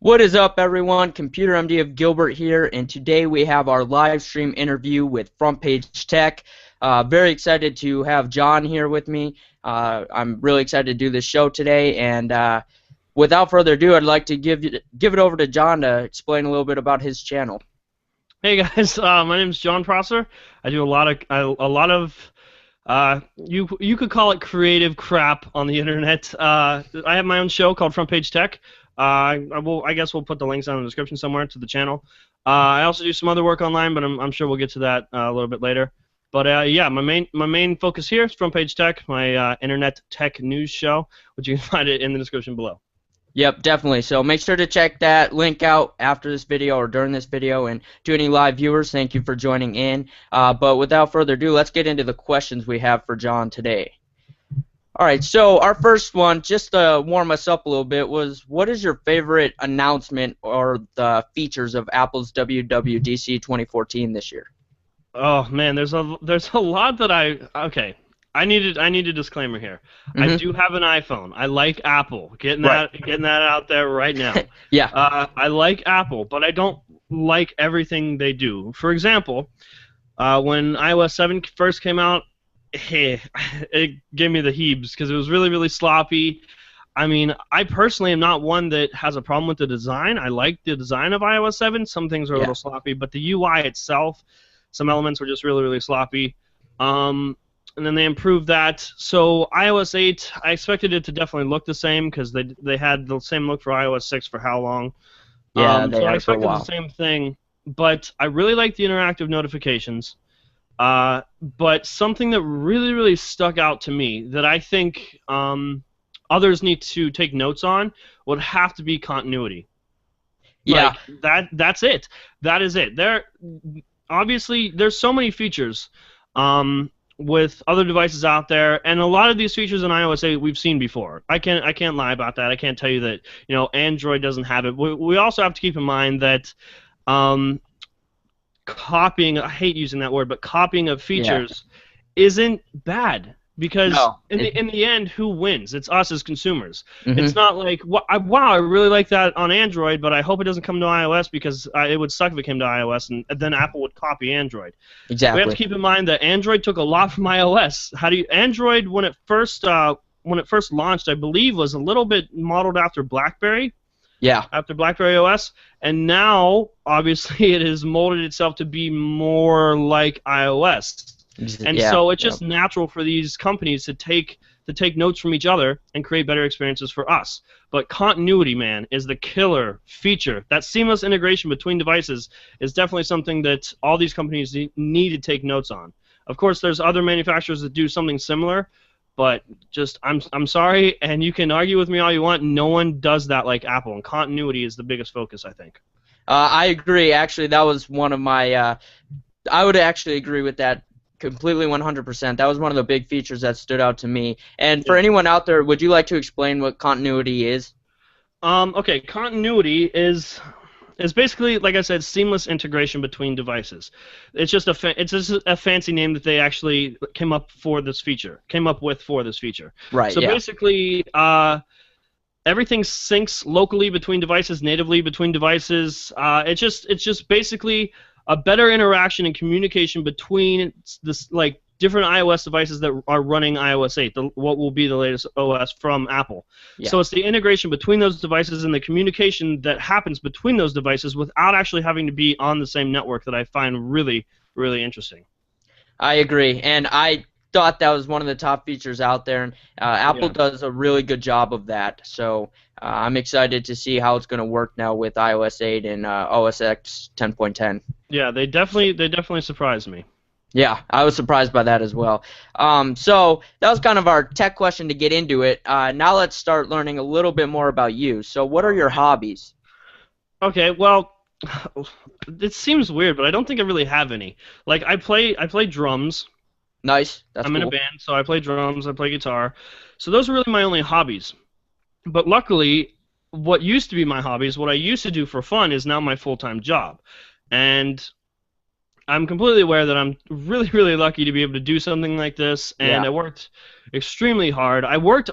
What is up, everyone? Computer MD of Gilbert here, and today we have our live stream interview with Front Page Tech. Very excited to have Jon here with me. I'm really excited to do this show today, and without further ado, I'd like to give it over to Jon to explain a little bit about his channel. Hey guys, my name is Jon Prosser. I do a lot of you could call it creative crap on the internet. I have my own show called Front Page Tech. I guess we'll put the links down in the description somewhere to the channel. I also do some other work online, but I'm sure we'll get to that a little bit later. But yeah, my main focus here is Front Page Tech, my internet tech news show, which you can find it in the description below. Yep, definitely. So make sure to check that link out after this video or during this video. And to any live viewers, thank you for joining in. But without further ado, let's get into the questions we have for Jon today. All right, so our first one, just to warm us up a little bit, was what is your favorite announcement or the features of Apple's WWDC 2014 this year? Oh man, there's a lot that I need a disclaimer here. I do have an iPhone. I like Apple. Getting that out there right now. Yeah. I like Apple, but I don't like everything they do. For example, when iOS 7 first came out, it gave me the heebs because it was really, really sloppy. I mean, I personally am not one that has a problem with the design. I like the design of iOS 7. Some things are a little sloppy, but the UI itself, some elements were just really, really sloppy. And then they improved that. So iOS 8, I expected it to definitely look the same because they had the same look for iOS 6 for how long? Yeah, they so I had expected for a while. the same thing, but I really like the interactive notifications. But something that really, really stuck out to me that I think others need to take notes on would have to be continuity. Yeah. Like, that's it. That is it. Obviously, there's so many features with other devices out there, and a lot of these features in iOS 8 we've seen before. I can't lie about that. I can't tell you that Android doesn't have it. We also have to keep in mind that copying, I hate using that word, but copying of features isn't bad because in the end, who wins? It's us as consumers. It's not like, wow, I really like that on Android, but I hope it doesn't come to iOS because it would suck if it came to iOS, and then Apple would copy Android. Exactly. We have to keep in mind that Android took a lot from iOS. Android, when it first launched, I believe, was a little bit modeled after BlackBerry. Yeah. After BlackBerry OS, and now obviously it has molded itself to be more like iOS, and so it's just natural for these companies to take notes from each other and create better experiences for us. But continuity, man, is the killer feature. That seamless integration between devices is definitely something that all these companies need to take notes on. Of course, there's other manufacturers that do something similar. But I'm sorry, and you can argue with me all you want. No one does that like Apple, and continuity is the biggest focus, I think. I agree. Actually, that was one of my. I would actually agree with that completely, 100%. That was one of the big features that stood out to me. And for anyone out there, would you like to explain what continuity is? Okay, continuity is basically, like I said, seamless integration between devices. It's just a fancy name that they actually came up with for this feature. Right. So basically, everything syncs locally between devices, natively between devices. It's just basically a better interaction and communication between different iOS devices that are running iOS 8, what will be the latest OS from Apple. Yeah. So it's the integration between those devices and the communication that happens between those devices without actually having to be on the same network that I find really, really interesting. I agree, and I thought that was one of the top features out there, and Apple does a really good job of that. So I'm excited to see how it's going to work now with iOS 8 and OS X 10.10. Yeah, they definitely surprised me. Yeah, I was surprised by that as well. So that was kind of our tech question to get into it. Now let's start learning a little bit more about you. So what are your hobbies? Okay, well, it seems weird, but I don't think I really have any. Like I play drums. Nice. That's I'm cool. in a band, so I play drums, I play guitar. So those are really my only hobbies. But luckily, what used to be my hobbies, what I used to do for fun, is now my full-time job. And I'm completely aware that I'm really, really lucky to be able to do something like this, and I worked extremely hard. I worked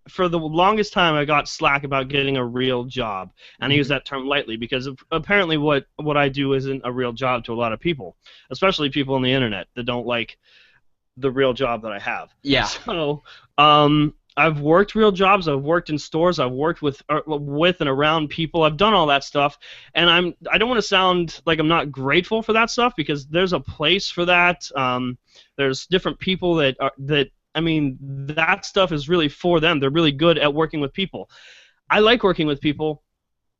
for the longest time, I got slack about getting a real job, and I use that term lightly because apparently what I do isn't a real job to a lot of people, especially people on the internet that don't like the real job that I have. Yeah. So, I've worked real jobs. I've worked in stores. I've worked with and around people. I've done all that stuff, and I don't want to sound like I'm not grateful for that stuff because there's a place for that. There's different people that I mean, that stuff is really for them. They're really good at working with people. I like working with people.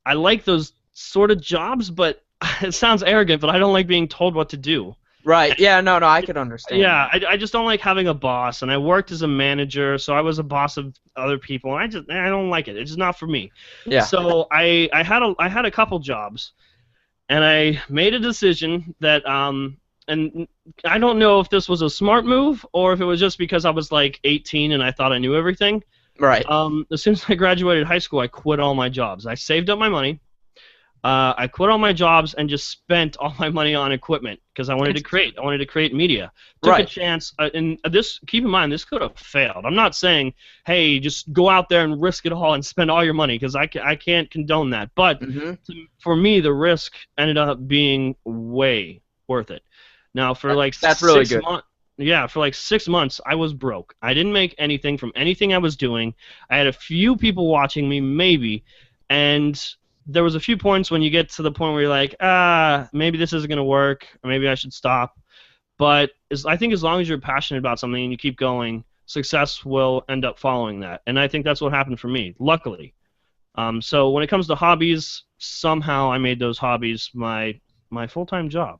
I like those sort of jobs, but it sounds arrogant, but I don't like being told what to do. Right. Yeah. No. I could understand. Yeah. I just don't like having a boss, and I worked as a manager, so I was a boss of other people, and I don't like it. It's just not for me. Yeah. So I had a couple jobs, and I made a decision that and I don't know if this was a smart move or if it was just because I was like 18 and I thought I knew everything. Right. As soon as I graduated high school, I quit all my jobs. I saved up my money. I quit all my jobs and just spent all my money on equipment because I wanted to create. I wanted to create media. Took a chance, and this. Keep in mind, this could have failed. I'm not saying, hey, just go out there and risk it all and spend all your money because I can't condone that. But for me, the risk ended up being way worth it. Now, for like that's really good. Yeah, for like 6 months, I was broke. I didn't make anything from anything I was doing. I had a few people watching me, maybe, and there was a few points when you get to the point where you're like, maybe this isn't going to work, or maybe I should stop. But I think as long as you're passionate about something and you keep going, success will end up following that. And I think that's what happened for me, luckily. So when it comes to hobbies, somehow I made those hobbies my full-time job.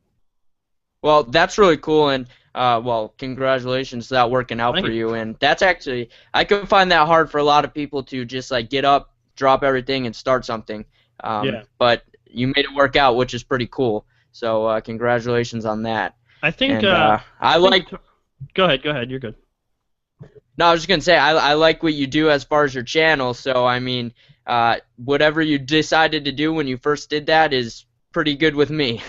Well, that's really cool, and well, congratulations to that working out Thank for you. And that's actually, I can find that hard for a lot of people to just like get up, drop everything, and start something. But you made it work out, which is pretty cool. So congratulations on that. I think and, Go ahead. You're good. No, I was just gonna say I like what you do as far as your channel. So I mean, whatever you decided to do when you first did that is pretty good with me.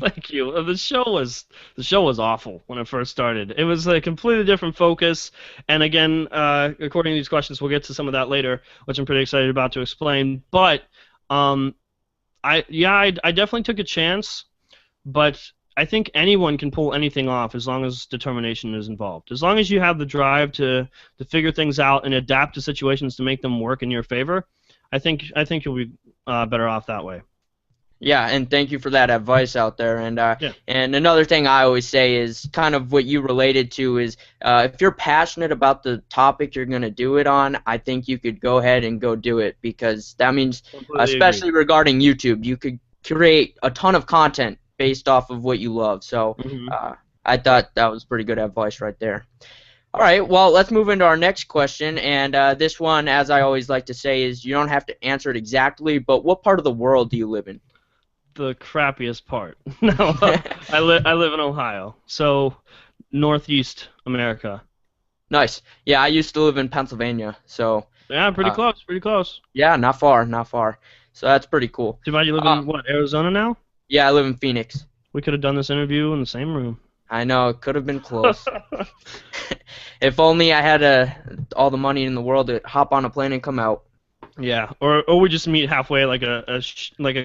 Thank you. The show was awful when it first started. It was a completely different focus, and again, according to these questions, we'll get to some of that later, which I'm pretty excited about to explain. But I definitely took a chance, but I think anyone can pull anything off as long as determination is involved. As long as you have the drive to figure things out and adapt to situations to make them work in your favor, I think you'll be better off that way. Yeah, and thank you for that advice out there. And and another thing I always say is kind of what you related to is if you're passionate about the topic you're going to do it on, I think you could go ahead and go do it because that means, especially regarding YouTube, you could create a ton of content based off of what you love. So I thought that was pretty good advice right there. All right, well, let's move into our next question, and this one, as I always like to say, is you don't have to answer it exactly, but what part of the world do you live in? The crappiest part. No, I live in Ohio, so Northeast America. Nice. Yeah, I used to live in Pennsylvania, so. Yeah, pretty close. Pretty close. Yeah, not far. So that's pretty cool. You live in what, Arizona now? Yeah, I live in Phoenix. We could have done this interview in the same room. I know, it could have been close. If only I had all the money in the world to hop on a plane and come out. Yeah, or we just meet halfway like a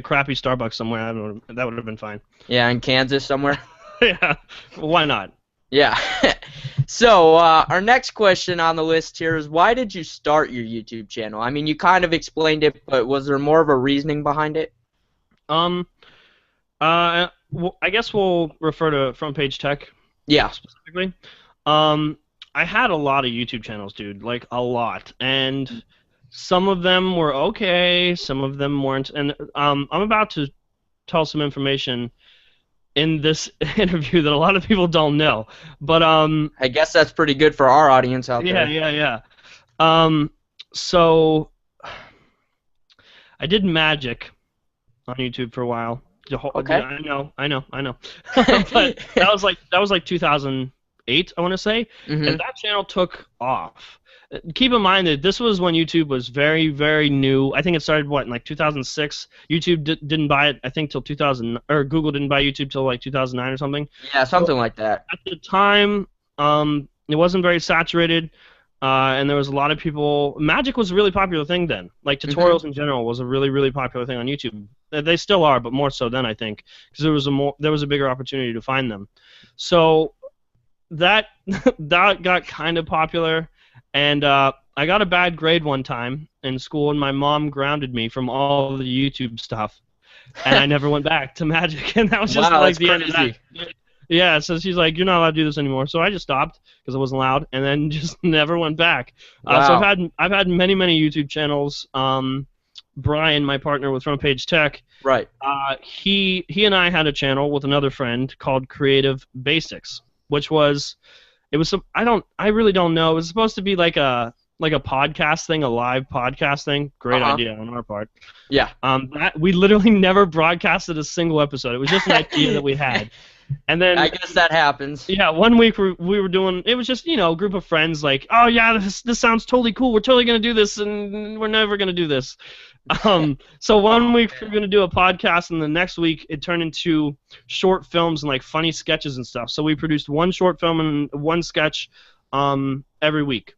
crappy Starbucks somewhere. I don't know, that would have been fine. Yeah, in Kansas somewhere. Yeah, why not? Yeah. So our next question on the list here is why did you start your YouTube channel? I mean, you kind of explained it, but was there more of a reasoning behind it? Well, I guess we'll refer to Front Page Tech. Yeah. Specifically. I had a lot of YouTube channels, dude, like a lot, and some of them were okay, some of them weren't, and I'm about to tell some information in this interview that a lot of people don't know, but I guess that's pretty good for our audience out there. Yeah. So I did magic on YouTube for a while. Okay. I know. But that was like 2008, I want to say, and that channel took off. Keep in mind that this was when YouTube was very, very new. I think it started in like 2006. YouTube didn't buy it, I think, till 2000, or Google didn't buy YouTube till like 2009 or something. Yeah, something like that. At the time, it wasn't very saturated. and there was a lot of people. Magic was a really popular thing then. Like tutorials in general was a really, really popular thing on YouTube. They still are, but more so then, I think, because there was a bigger opportunity to find them. So that that got kind of popular, and I got a bad grade one time in school, and my mom grounded me from all the YouTube stuff, and I never went back to Magic, and that was just like the end of that. Yeah, so she's like, "You're not allowed to do this anymore." So I just stopped because I wasn't allowed, and then just never went back. Wow. So I've had many YouTube channels. Brian, my partner with Front Page Tech, right? He and I had a channel with another friend called Creative Basics, which was I really don't know. It was supposed to be like a podcast thing, a live podcast thing. Great idea on our part. Yeah. We literally never broadcasted a single episode. It was just an idea that we had. And then I guess that happens. Yeah, one week we were doing. It was just a group of friends like, oh yeah, this sounds totally cool. We're totally gonna do this, and we're never gonna do this. So one week we were gonna do a podcast, and the next week it turned into short films and like funny sketches and stuff. So we produced one short film and one sketch every week.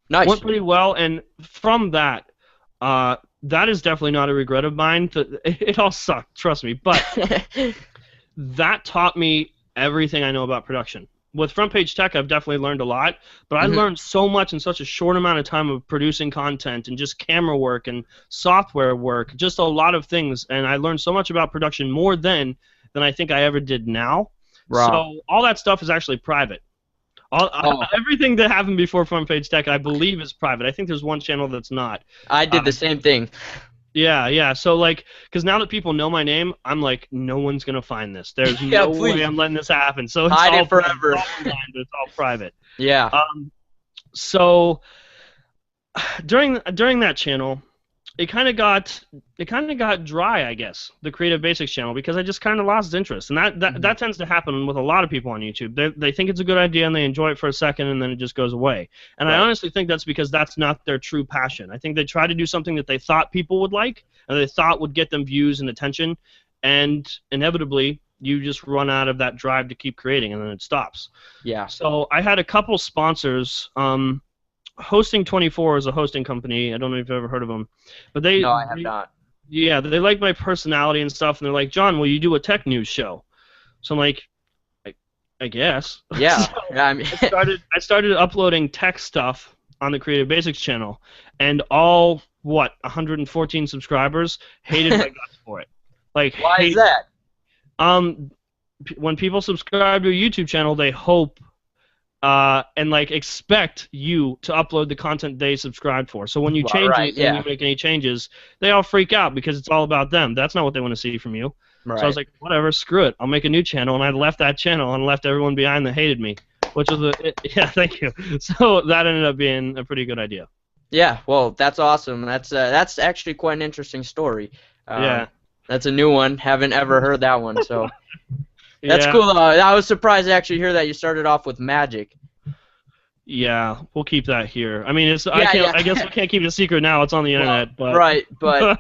Nice. Went pretty well, and from that, that is definitely not a regret of mine. It all sucked, trust me, but. That taught me everything I know about production. With Front Page Tech, I've definitely learned a lot, but I learned so much in such a short amount of time of producing content and just camera work and software work, just a lot of things, and I learned so much about production more then than I think I ever did now. Wow. So all that stuff is actually private. Everything that happened before Front Page Tech, I believe, is private. I think there's one channel that's not. I did the same thing. Yeah. So, like, because now that people know my name, I'm like, no one's going to find this. There's no way I'm letting this happen. So it's hide all it forever. It's all private. Yeah. So, during that channel, it kind of got dry, I guess, the Creative Basics channel, because I just kind of lost interest. And that tends to happen with a lot of people on YouTube. They think it's a good idea and they enjoy it for a second and then it just goes away. And I honestly think that's because that's not their true passion. I think they try to do something that they thought people would like and they thought would get them views and attention, and inevitably you just run out of that drive to keep creating and then it stops. Yeah. So I had a couple sponsors. Hosting 24 is a hosting company. I don't know if you've ever heard of them, but no, I have not. Yeah, they like my personality and stuff, and they're like, John, will you do a tech news show? So I'm like, I guess. Yeah. So I started uploading tech stuff on the Creative Basics channel, and all 114 subscribers hated my guts for it. Like, why is that? When people subscribe to a YouTube channel, they hope. And like expect you to upload the content they subscribed for. So when you change anything, you make any changes, they all freak out because it's all about them. That's not what they want to see from you. Right. So I was like, whatever, screw it. I'll make a new channel, and I left that channel and left everyone behind that hated me, which was yeah, thank you. So that ended up being a pretty good idea. Yeah, well, that's awesome. That's actually quite an interesting story. Yeah. That's a new one. Haven't ever heard that one. So. That's cool. I was surprised to actually hear that you started off with Magic. Yeah, we'll keep that here. I mean, I guess we can't keep it a secret now. It's on the internet, but right. But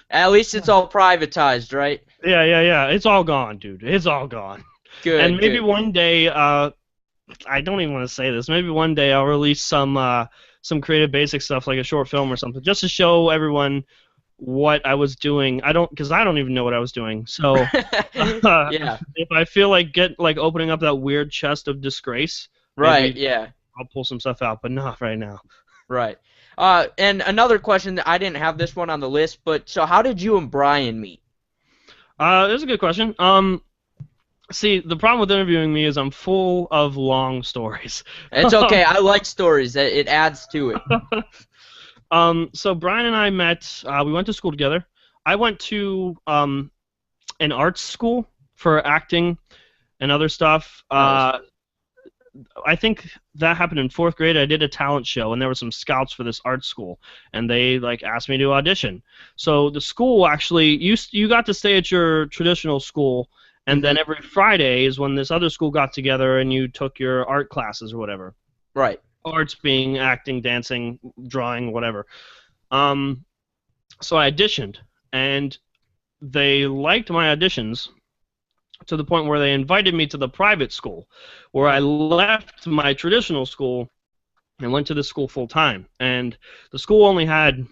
at least it's all privatized, right? Yeah. It's all gone, dude. It's all gone. Good. And maybe one day, I don't even want to say this. Maybe one day I'll release some Creative Basics stuff, like a short film or something, just to show everyone what I was doing. Because I don't even know what I was doing. So yeah. If I feel like opening up that weird chest of disgrace, right? Yeah. I'll pull some stuff out, but not right now. Right. And another question, I didn't have this one on the list, but so how did you and Brian meet? That's a good question. See, the problem with interviewing me is I'm full of long stories. It's okay. I like stories. It adds to it. So Brian and I met. We went to school together. I went to an arts school for acting and other stuff. Nice. I think that happened in 4th grade. I did a talent show, and there were some scouts for this art school, and they asked me to audition. So the school actually, you got to stay at your traditional school, and then every Friday is when this other school got together and you took your art classes or whatever. Right. Arts being acting, dancing, drawing, whatever. So I auditioned, and they liked my auditions to the point where they invited me to the private school, where I left my traditional school and went to the school full time. And the school only had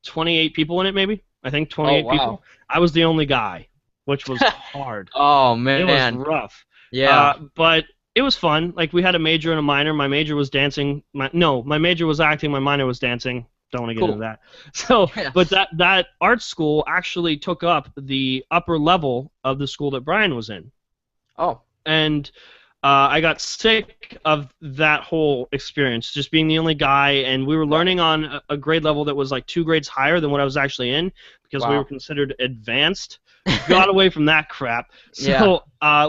28 people in it, maybe. I think 28 people. I was the only guy, which was hard. Oh man, it was rough. Yeah. But it was fun. Like, we had a major and a minor. My major was dancing. My major was acting. My minor was dancing. Don't want to get into that. So, but that art school actually took up the upper level of the school that Brian was in. Oh. And I got sick of that whole experience, just being the only guy, and we were learning on a grade level that was like 2 grades higher than what I was actually in, because we were considered advanced. Got away from that crap. So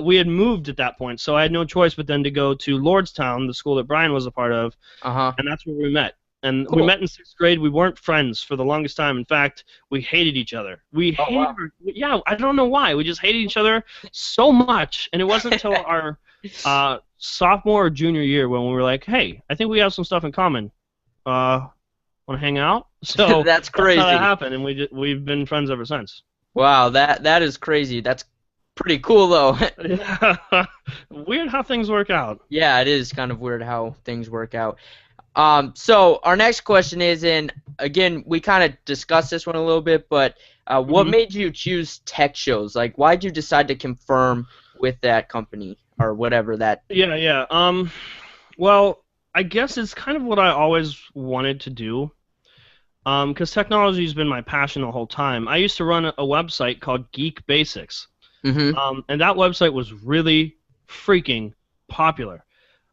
we had moved at that point, so I had no choice but then to go to Lordstown, the school that Brian was a part of, and that's where we met. And we met in 6th grade. We weren't friends for the longest time. In fact, we hated each other. We hated I don't know why. We just hated each other so much, and it wasn't until our sophomore or junior year when we were like, hey, I think we have some stuff in common. Want to hang out? So that's crazy. That's how that happened, and we've been friends ever since. Wow, that is crazy. That's pretty cool, though. Weird how things work out. Yeah, it is kind of weird how things work out. So our next question is, and again, we kind of discussed this one a little bit, but what made you choose tech shows? Like, why did you decide to confirm with that company or whatever that? Yeah. Well, I guess it's kind of what I always wanted to do. Because technology has been my passion the whole time. I used to run a website called Geek Basics, and that website was really freaking popular.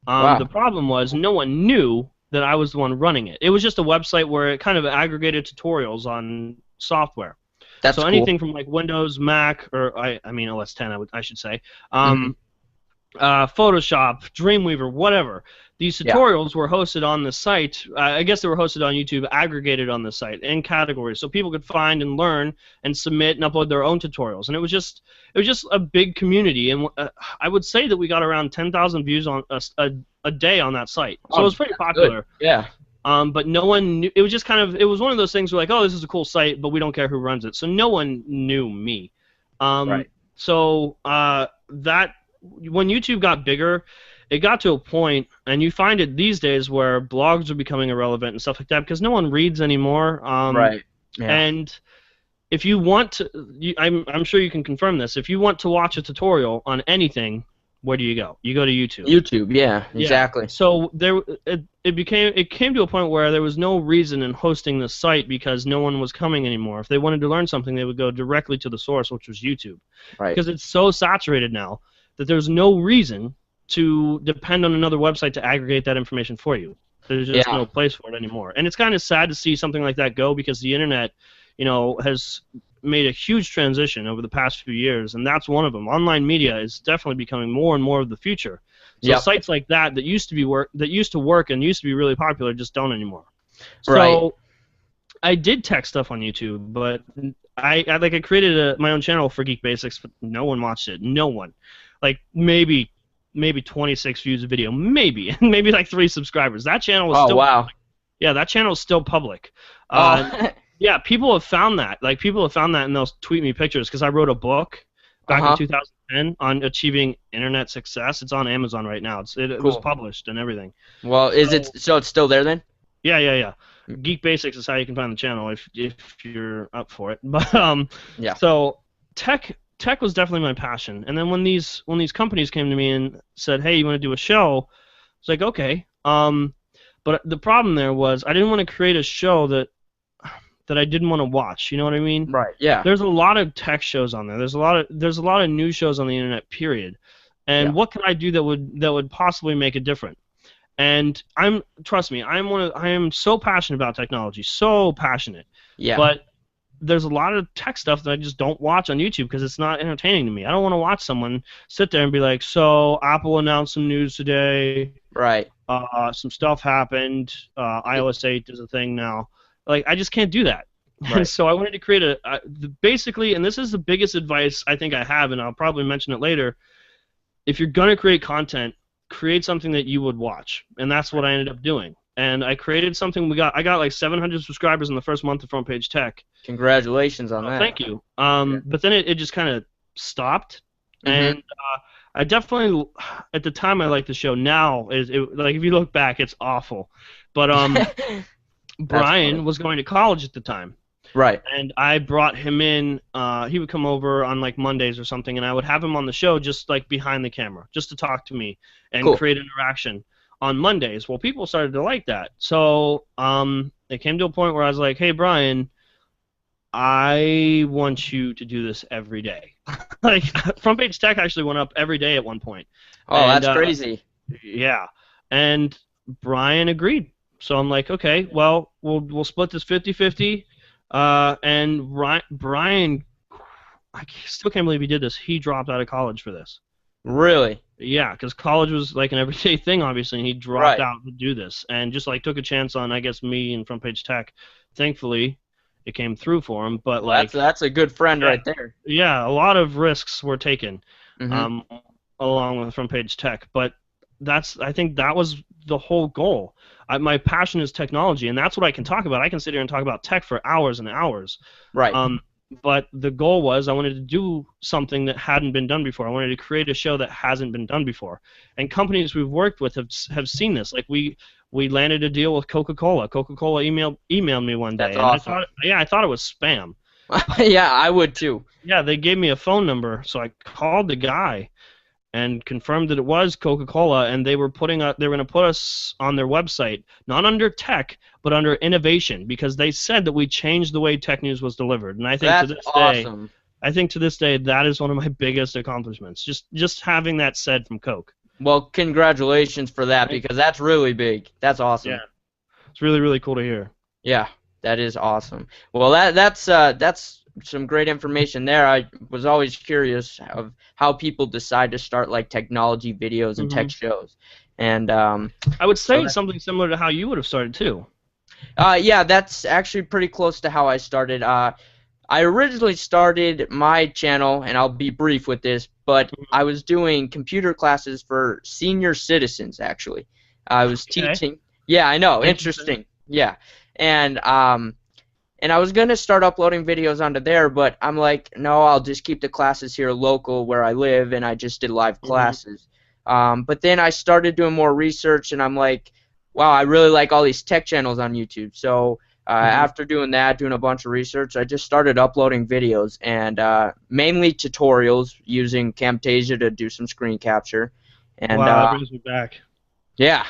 The problem was no one knew that I was the one running it. It was just a website where it kind of aggregated tutorials on software. That's so cool. Anything from like Windows, Mac, or I mean OS 10, I should say, Photoshop, Dreamweaver, whatever. These tutorials were hosted on the site. I guess they were hosted on YouTube, aggregated on the site in categories, so people could find and learn and submit and upload their own tutorials. And it was just a big community. And I would say that we got around 10,000 views on a day on that site. So it was pretty popular. Good. Yeah. But no one knew. It was just it was one of those things where like, oh, this is a cool site, but we don't care who runs it. So no one knew me. So that when YouTube got bigger, it got to a point, and you find it these days where blogs are becoming irrelevant and stuff like that because no one reads anymore. And if you want to, I'm sure you can confirm this. If you want to watch a tutorial on anything, where do you go? You go to YouTube. YouTube, yeah, exactly. So it came to a point where there was no reason in hosting the site because no one was coming anymore. If they wanted to learn something, they would go directly to the source, which was YouTube. Right. Because it's so saturated now that there's no reason to depend on another website to aggregate that information for you. There's just no place for it anymore. And it's kind of sad to see something like that go because the internet, has made a huge transition over the past few years, and that's one of them. Online media is definitely becoming more and more of the future. So sites like that used to work and used to be really popular just don't anymore. So I did tech stuff on YouTube, but I created my own channel for Geek Basics, but no one watched it. No one. Like maybe 26 views a video, maybe like 3 subscribers. That channel was still public. Yeah, that channel is still public. Yeah, people have found that. Like, people have found that, and they'll tweet me pictures because I wrote a book back in 2010 on achieving internet success. It's on Amazon right now. It was published and everything. Well, so it's still there then? Yeah. Geek Basics is how you can find the channel if you're up for it. But so tech was definitely my passion. And then when these companies came to me and said, "Hey, you want to do a show?" It's like, okay. But the problem there was I didn't want to create a show that I didn't want to watch. You know what I mean? Right. Yeah. There's a lot of tech shows on there. There's a lot of news shows on the internet. Period. And what can I do that would possibly make it different? And trust me, I am so passionate about technology, so passionate. Yeah. But there's a lot of tech stuff that I just don't watch on YouTube because it's not entertaining to me. I don't want to watch someone sit there and be like, "So Apple announced some news today. Right. Some stuff happened. iOS 8 is a thing now." Like, I just can't do that. Right. And so I wanted to create basically, and this is the biggest advice I think I have, and I'll probably mention it later. If you're going to create content, create something that you would watch. And that's what I ended up doing. And I created something. I got like 700 subscribers in the first month of Front Page Tech. Congratulations on that. Thank you. But then it just kind of stopped. And I definitely, at the time, I liked the show. Now, like if you look back, it's awful. But Brian was going to college at the time. Right. And I brought him in. He would come over on like Mondays or something, and I would have him on the show just like behind the camera, just to talk to me and create interaction on Mondays. Well, people started to like that, so it came to a point where I was like, "Hey, Brian, I want you to do this every day." Like Front Page Tech actually went up every day at one point. Oh, and, that's crazy. Yeah, and Brian agreed. So I'm like, okay, well, we'll split this 50-50. And Brian, I still can't believe he did this. He dropped out of college for this. Really? Yeah, because college was like an everyday thing, obviously, and he dropped out to do this, and just like took a chance on, I guess, me and Front Page Tech. Thankfully, it came through for him. But well, that's a good friend right there. Yeah, a lot of risks were taken, along with Front Page Tech. But I think that was the whole goal. My passion is technology, and that's what I can talk about. I can sit here and talk about tech for hours and hours. Right. But the goal was I wanted to do something that hadn't been done before. I wanted to create a show that hasn't been done before. And companies we've worked with have seen this. Like we landed a deal with Coca-Cola. Coca-Cola emailed me one day. That's awesome. I thought it was spam. Yeah, I would too. Yeah, they gave me a phone number, so I called the guy and confirmed that it was Coca-Cola, and they were going to put us on their website, not under tech, but under innovation, because they said that we changed the way tech news was delivered. And I think to this day, that is one of my biggest accomplishments. Just having that said from Coke. Well, congratulations for that, because that's really big. That's awesome. Yeah, it's really, really cool to hear. Yeah, that is awesome. Well, that's some great information there. I was always curious of how people decide to start like technology videos and tech shows, and I would say something similar to how you would have started too. Yeah, that's actually pretty close to how I started. I originally started my channel, and I'll be brief with this, but I was doing computer classes for senior citizens. Actually, I was teaching. Yeah, I know, interesting. Yeah, and I was going to start uploading videos onto there, but I'm like, no, I'll just keep the classes here local where I live, and I just did live classes. But then I started doing more research, and I'm like, wow, I really like all these tech channels on YouTube. So after doing that, doing a bunch of research, I just started uploading videos, and mainly tutorials using Camtasia to do some screen capture. And, wow, that brings me back. Yeah,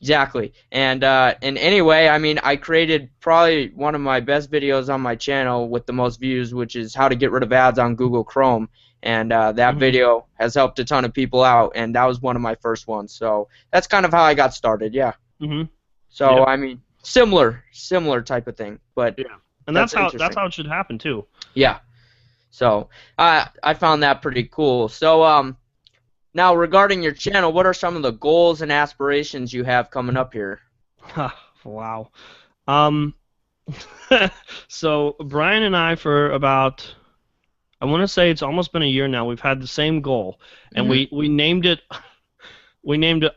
exactly. And anyway, I mean, I created probably one of my best videos on my channel with the most views, which is how to get rid of ads on Google Chrome. And that video has helped a ton of people out, and that was one of my first ones. So that's kind of how I got started, yeah. So, I mean, similar type of thing. But and that's how it should happen, too. Yeah. So I found that pretty cool. So, now, regarding your channel, what are some of the goals and aspirations you have coming up here? Wow. So Brian and I, for about, I want to say it's almost been a year now, we've had the same goal, and we named it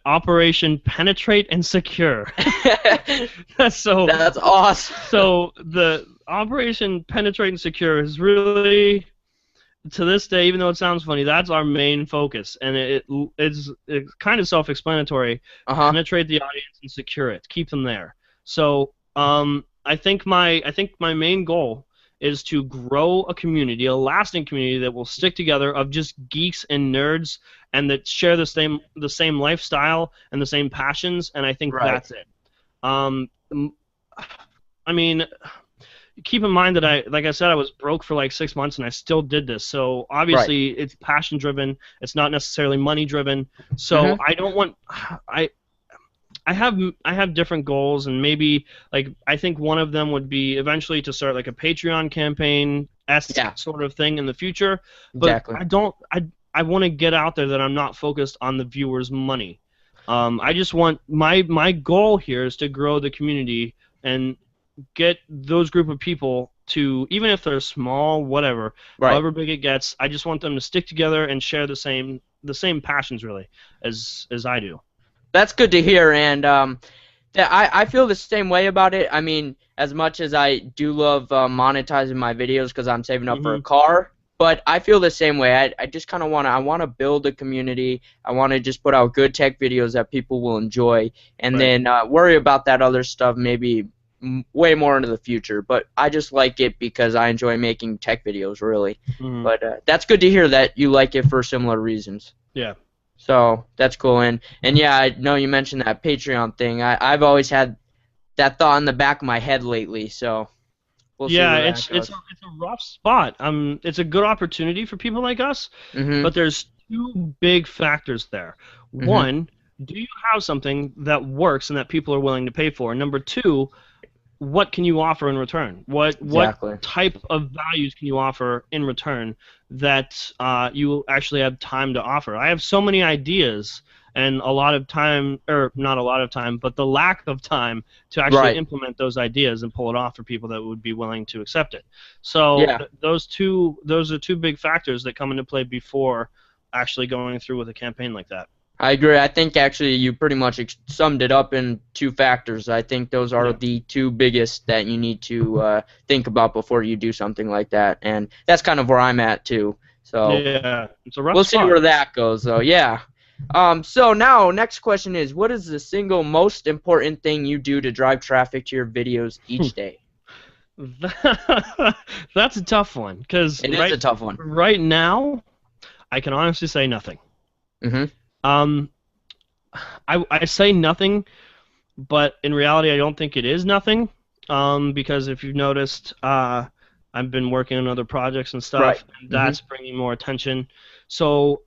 Operation Penetrate and Secure. So that's awesome. So the Operation Penetrate and Secure is really, to this day, even though it sounds funny, that's our main focus, and it's kind of self-explanatory. Penetrate the audience and secure it, keep them there. So I think my main goal is to grow a community, a lasting community that will stick together of just geeks and nerds, and that share the same lifestyle and the same passions. And I think that's it. I mean, keep in mind that like I said, I was broke for like 6 months, and I still did this. So obviously, it's passion driven. It's not necessarily money driven. So I don't want I have different goals, and maybe like I think one of them would be eventually to start like a Patreon campaign sort of thing in the future. But I want to get out there that I'm not focused on the viewers' money. I just want my goal here is to grow the community and get those group of people to, even if they're small, whatever, however big it gets, I just want them to stick together and share the same passions really as I do. That's good to hear, and I feel the same way about it. I mean, as much as I do love monetizing my videos because I'm saving up for a car, but I feel the same way. I just kind of want to build a community. I want to just put out good tech videos that people will enjoy, and then worry about that other stuff maybe way more into the future. But I just like it because I enjoy making tech videos, really. But that's good to hear that you like it for similar reasons. Yeah. So that's cool. And yeah, I know you mentioned that Patreon thing. I've always had that thought in the back of my head lately. So we'll see where that goes. It's a rough spot. It's a good opportunity for people like us, but there's two big factors there. One, do you have something that works and that people are willing to pay for? And number two, what can you offer in return? What type of values can you offer in return that you actually have time to offer? I have so many ideas and a lot of time, or not a lot of time, but the lack of time to actually implement those ideas and pull it off for people that would be willing to accept it. So those are two big factors that come into play before actually going through with a campaign like that. I agree. I think actually you pretty much summed it up in two factors. I think those are the two biggest that you need to think about before you do something like that, and that's kind of where I'm at too. So yeah, it's a rough we'll spot. see where that goes, though. Yeah. So now, next question is, what is the single most important thing you do to drive traffic to your videos each day? That's a tough one, because it is a tough one. Right now, I can honestly say nothing. I say nothing, but in reality, I don't think it is nothing. Because if you've noticed, I've been working on other projects and stuff, and that's bringing more attention. So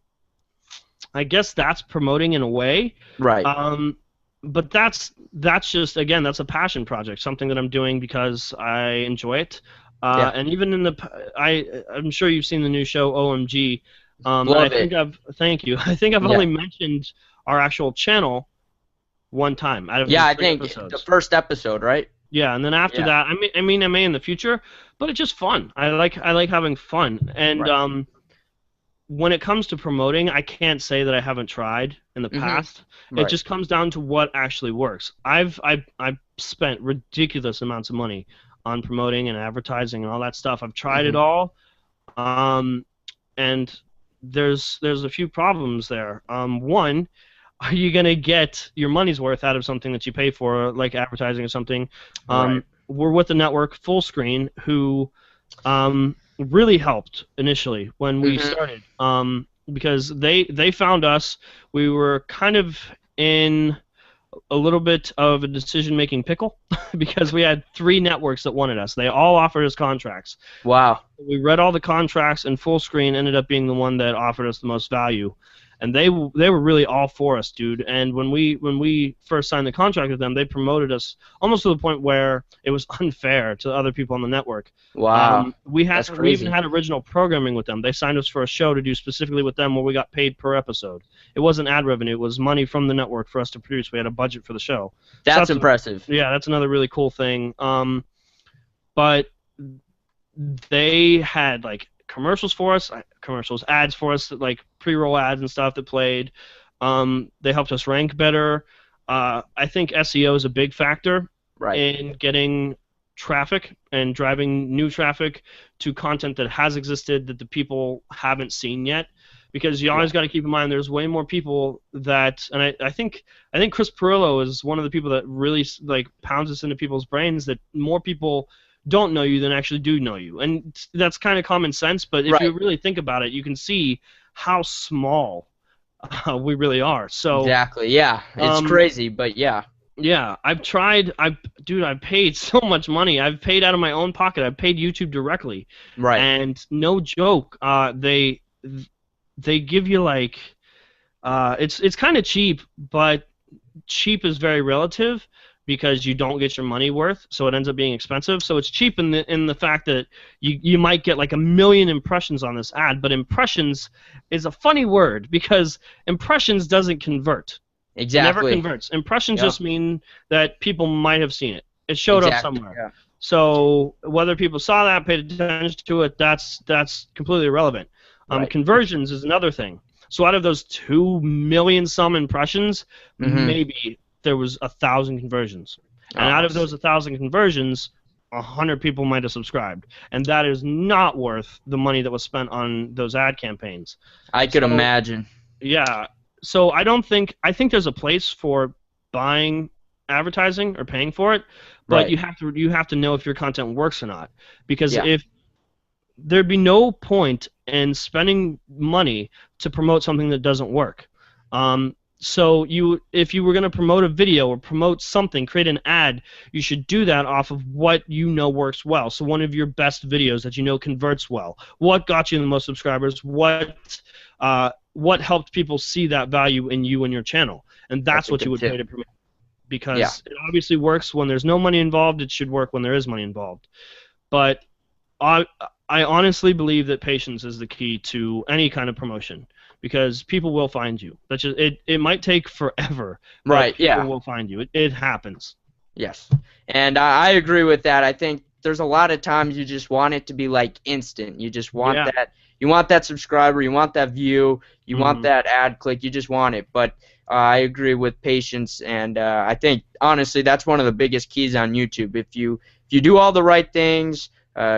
I guess that's promoting in a way. But that's just, again, that's a passion project, something that I'm doing because I enjoy it. And even in I'm sure you've seen the new show OMG. Thank you. I think I've only mentioned our actual channel one time out of I think episodes. The first episode, right? Yeah, and then after that, I may in the future, but it's just fun. I like having fun, and when it comes to promoting, I can't say that I haven't tried in the past. It just comes down to what actually works. I've spent ridiculous amounts of money on promoting and advertising and all that stuff. I've tried it all, and there's a few problems there. One, are you going to get your money's worth out of something that you pay for, like advertising or something? We're with the network Full Screen, who really helped initially when we started, because they found us. We were kind of in a little bit of a decision-making pickle because we had 3 networks that wanted us. They all offered us contracts. Wow. We read all the contracts, and Full Screen ended up being the one that offered us the most value. And they were really all for us, dude. And when we first signed the contract with them, they promoted us almost to the point where it was unfair to other people on the network. Wow. We even had original programming with them. They signed us for a show to do specifically with them where we got paid per episode. It wasn't ad revenue. It was money from the network for us to produce. We had a budget for the show. That's impressive. That's another really cool thing. But they had, like, commercials for us, ads for us, like pre-roll ads and stuff that played. They helped us rank better. I think SEO is a big factor in getting traffic and driving new traffic to content that has existed that the people haven't seen yet. Because you always got to keep in mind there's way more people that, and I think Chris Perillo is one of the people that really like pounds this into people's brains that more people don't know you than actually do know you. And that's kind of common sense, but if you really think about it, you can see how small we really are. So exactly, yeah. It's crazy, but yeah. Yeah, I've paid so much money. I've paid out of my own pocket. I've paid YouTube directly. Right. And no joke, they give you like it's kind of cheap, but cheap is very relative because you don't get your money worth, so it ends up being expensive. So it's cheap in the fact that you might get like 1 million impressions on this ad, but impressions is a funny word because impressions doesn't convert. Exactly. It never converts. Impressions just mean that people might have seen it. It showed up somewhere. Yeah. So whether people saw that, paid attention to it, that's completely irrelevant. Conversions is another thing. So out of those 2 million some impressions, maybe there was 1,000 conversions. And out of those 1,000 conversions, 100 people might have subscribed, and that is not worth the money that was spent on those ad campaigns. I could imagine. Yeah. So I think there's a place for buying advertising or paying for it, but you have to know if your content works or not, because if there'd be no point in spending money to promote something that doesn't work. So if you were going to promote a video or promote something, create an ad, you should do that off of what you know works well. So one of your best videos that you know converts well. What got you the most subscribers? What helped people see that value in you and your channel? And that's what you would pay to promote. Because it obviously works when there's no money involved. It should work when there is money involved. But I honestly believe that patience is the key to any kind of promotion, because people will find you. That's just, it might take forever, but people will find you. It happens. Yes, and I agree with that. I think there's a lot of times you just want it to be like instant. You just want that. You want that subscriber. You want that view. You want that ad click. You just want it. But I agree with patience, and I think honestly that's one of the biggest keys on YouTube. If you do all the right things,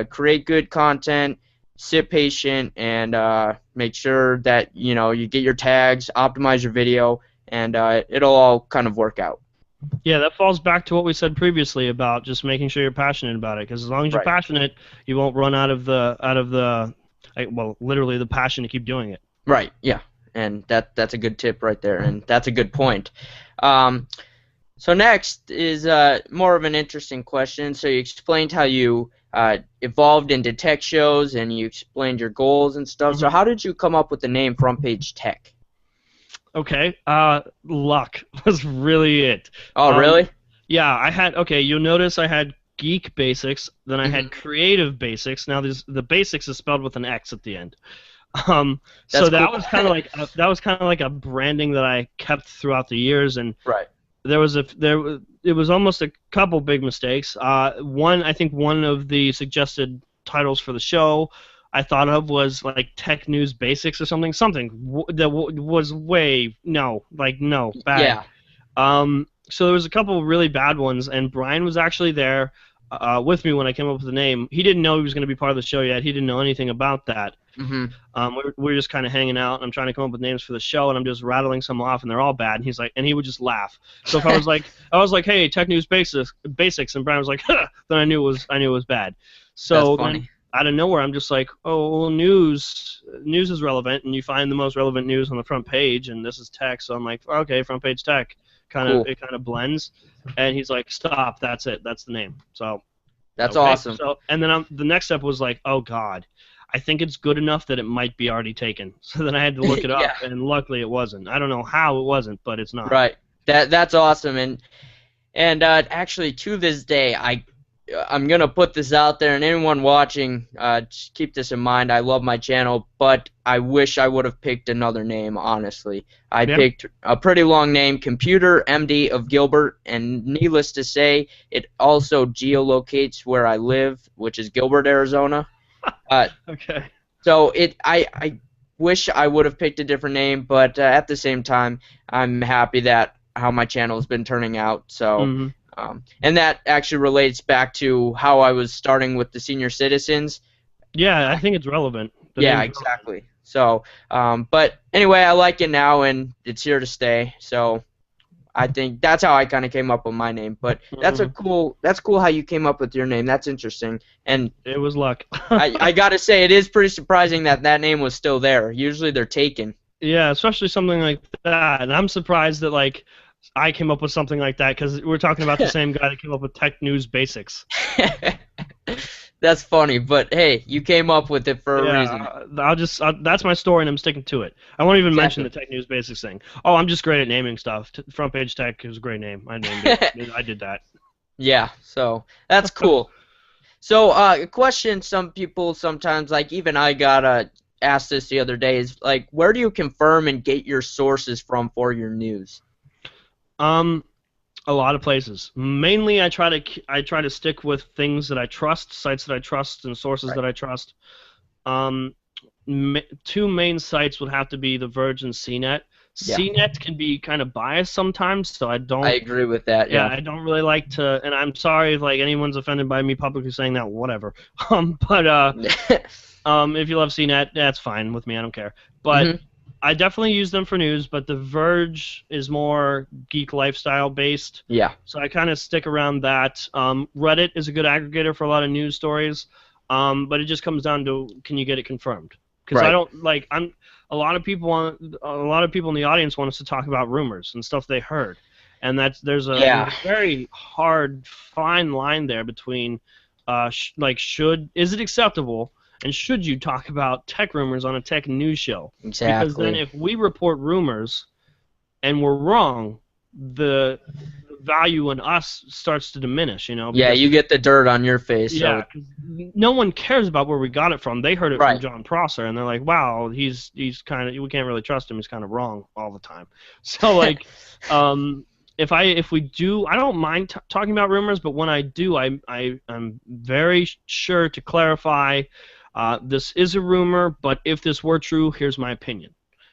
create good content, sit patient, and make sure that you get your tags, optimize your video, and it'll all kind of work out. Yeah, that falls back to what we said previously about just making sure you're passionate about it. Because as long as you're passionate, you won't run out of the literally the passion to keep doing it. Right. Yeah, and that's a good tip right there, and that's a good point. So next is more of an interesting question. So you explained how you evolved into tech shows, and you explained your goals and stuff. So how did you come up with the name Front Page Tech? Okay, luck was really it. Oh, really? Yeah, you'll notice I had Geek Basics, then I had Creative Basics. Now the Basics is spelled with an X at the end. So that was kind of like a branding that I kept throughout the years, and it was almost a couple big mistakes. I think one of the suggested titles for the show I thought of was like Tech News Basics or something that was bad. Yeah. So there was a couple of really bad ones, and Brian was actually there with me when I came up with the name. He didn't know he was going to be part of the show yet. He didn't know anything about that. We were just kind of hanging out. I'm trying to come up with names for the show, and I'm just rattling some off, and they're all bad. And he would just laugh. So if I was like, hey, Tech News Basics, and Brian was like, huh, then I knew it was bad. So then, out of nowhere, I'm just like, oh, well, news is relevant, and you find the most relevant news on the front page, and this is tech. So I'm like, okay, Front Page Tech, it kind of blends. And he's like, stop, that's it, that's the name. So that's awesome. So and then the next step was like, oh God, I think it's good enough that it might be already taken. So then I had to look it up, and luckily it wasn't. I don't know how it wasn't, but it's not. Right. That's awesome, and actually to this day I'm gonna put this out there, and anyone watching, just keep this in mind. I love my channel, but I wish I would have picked another name. Honestly, I picked a pretty long name, Computer MD of Gilbert, and needless to say, it also geolocates where I live, which is Gilbert, Arizona. Okay. So I wish I would have picked a different name, but at the same time, I'm happy that how my channel has been turning out. So. And that actually relates back to how I was starting with the senior citizens. Yeah, I think it's relevant. Yeah, exactly. So, but anyway, I like it now, and it's here to stay. So, I think that's how I kind of came up with my name. But that's cool how you came up with your name. That's interesting. And it was luck. I gotta say, it is pretty surprising that name was still there. Usually they're taken. Yeah, especially something like that. And I'm surprised that I came up with something like that, because we're talking about the same guy that came up with Tech News Basics. That's funny, but hey, you came up with it for a reason. That's my story, and I'm sticking to it. I won't even mention the Tech News Basics thing. Oh, I'm just great at naming stuff. Front Page Tech is a great name. I named it. I did that. Yeah, so that's cool. So a question some people sometimes, even I got asked this the other day, is where do you confirm and get your sources from for your news? A lot of places. Mainly, I try to stick with things that I trust, sites that I trust, and sources that I trust. Two main sites would have to be The Verge and CNET. Yeah. CNET can be kind of biased sometimes, so I don't. I agree with that. Yeah, Yeah. I don't really like to, and I'm sorry if like anyone's offended by me publicly saying that. Whatever. But if you love CNET, that's fine with me. I don't care. But Mhm. I definitely use them for news. But The Verge is more geek lifestyle based. Yeah. So I kind of stick around that. Reddit is a good aggregator for a lot of news stories. But it just comes down to, can you get it confirmed? Because I Right. don't like. A lot of people in the audience want us to talk about rumors and stuff they heard, and there's a Yeah. very hard fine line there between is it acceptable and should you talk about tech rumors on a tech news show? Because then Exactly. if we report rumors and we're wrong, the value in us starts to diminish, Yeah, because you get the dirt on your face. yeah, So 'cause no one cares about where we got it from. They heard it from right. Jon Prosser, and they're like, "Wow, he's kind of, we can't really trust him. He's kind of wrong all the time." So like, if we do, I don't mind talking about rumors, but when I do, I'm very sure to clarify. This is a rumor, but if this were true, here's my opinion.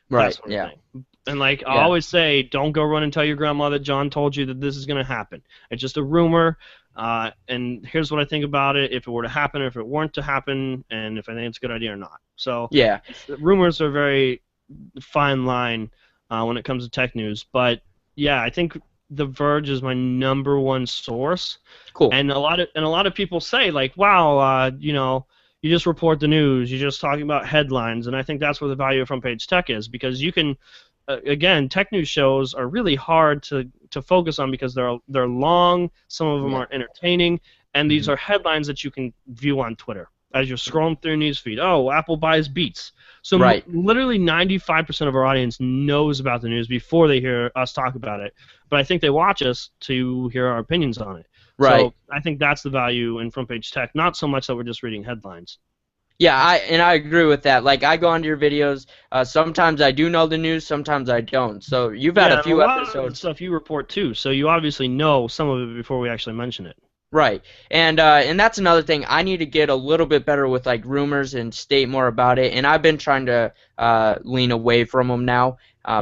Right. That sort of Yeah. thing. And like I Yeah. always say, don't go run and tell your grandma that Jon told you that this is going to happen. It's just a rumor, and here's what I think about it. If it were to happen, if it weren't to happen, and if I think it's a good idea or not. So Yeah. rumors are a very fine line when it comes to tech news. But yeah, I think The Verge is my #1 source. Cool. And a lot of people say like, wow, you just report the news, you're just talking about headlines, and I think that's where the value of Front Page Tech is, because you can, again, tech news shows are really hard to focus on because they're long, some of them Yeah. aren't entertaining, and these are headlines that you can view on Twitter as you're scrolling through newsfeed. Oh, Apple buys Beats. So Right. literally 95% of our audience knows about the news before they hear us talk about it, but I think they watch us to hear our opinions on it. Right. So I think that's the value in Front Page Tech, not so much that we're just reading headlines. Yeah, I agree with that. Like, I go onto your videos. Sometimes I do know the news, sometimes I don't. So you've had a few lot of the episodes. stuff you report too, so you obviously know some of it before we actually mention it. Right. And that's another thing. I need to get a little bit better with like rumors and state more about it. And I've been trying to lean away from them now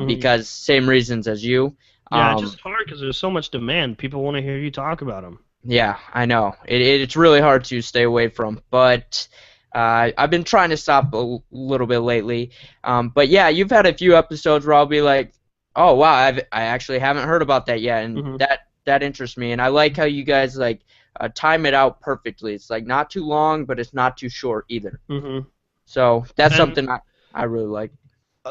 because same reasons as you. Yeah, it's just hard because there's so much demand. People want to hear you talk about them. Yeah, I know. It's really hard to stay away from, but I've been trying to stop a little bit lately. But yeah, you've had a few episodes where I'll be like, oh wow, I actually haven't heard about that yet, and that interests me. And I like how you guys like time it out perfectly. It's like not too long, but it's not too short either. So that's something I really like.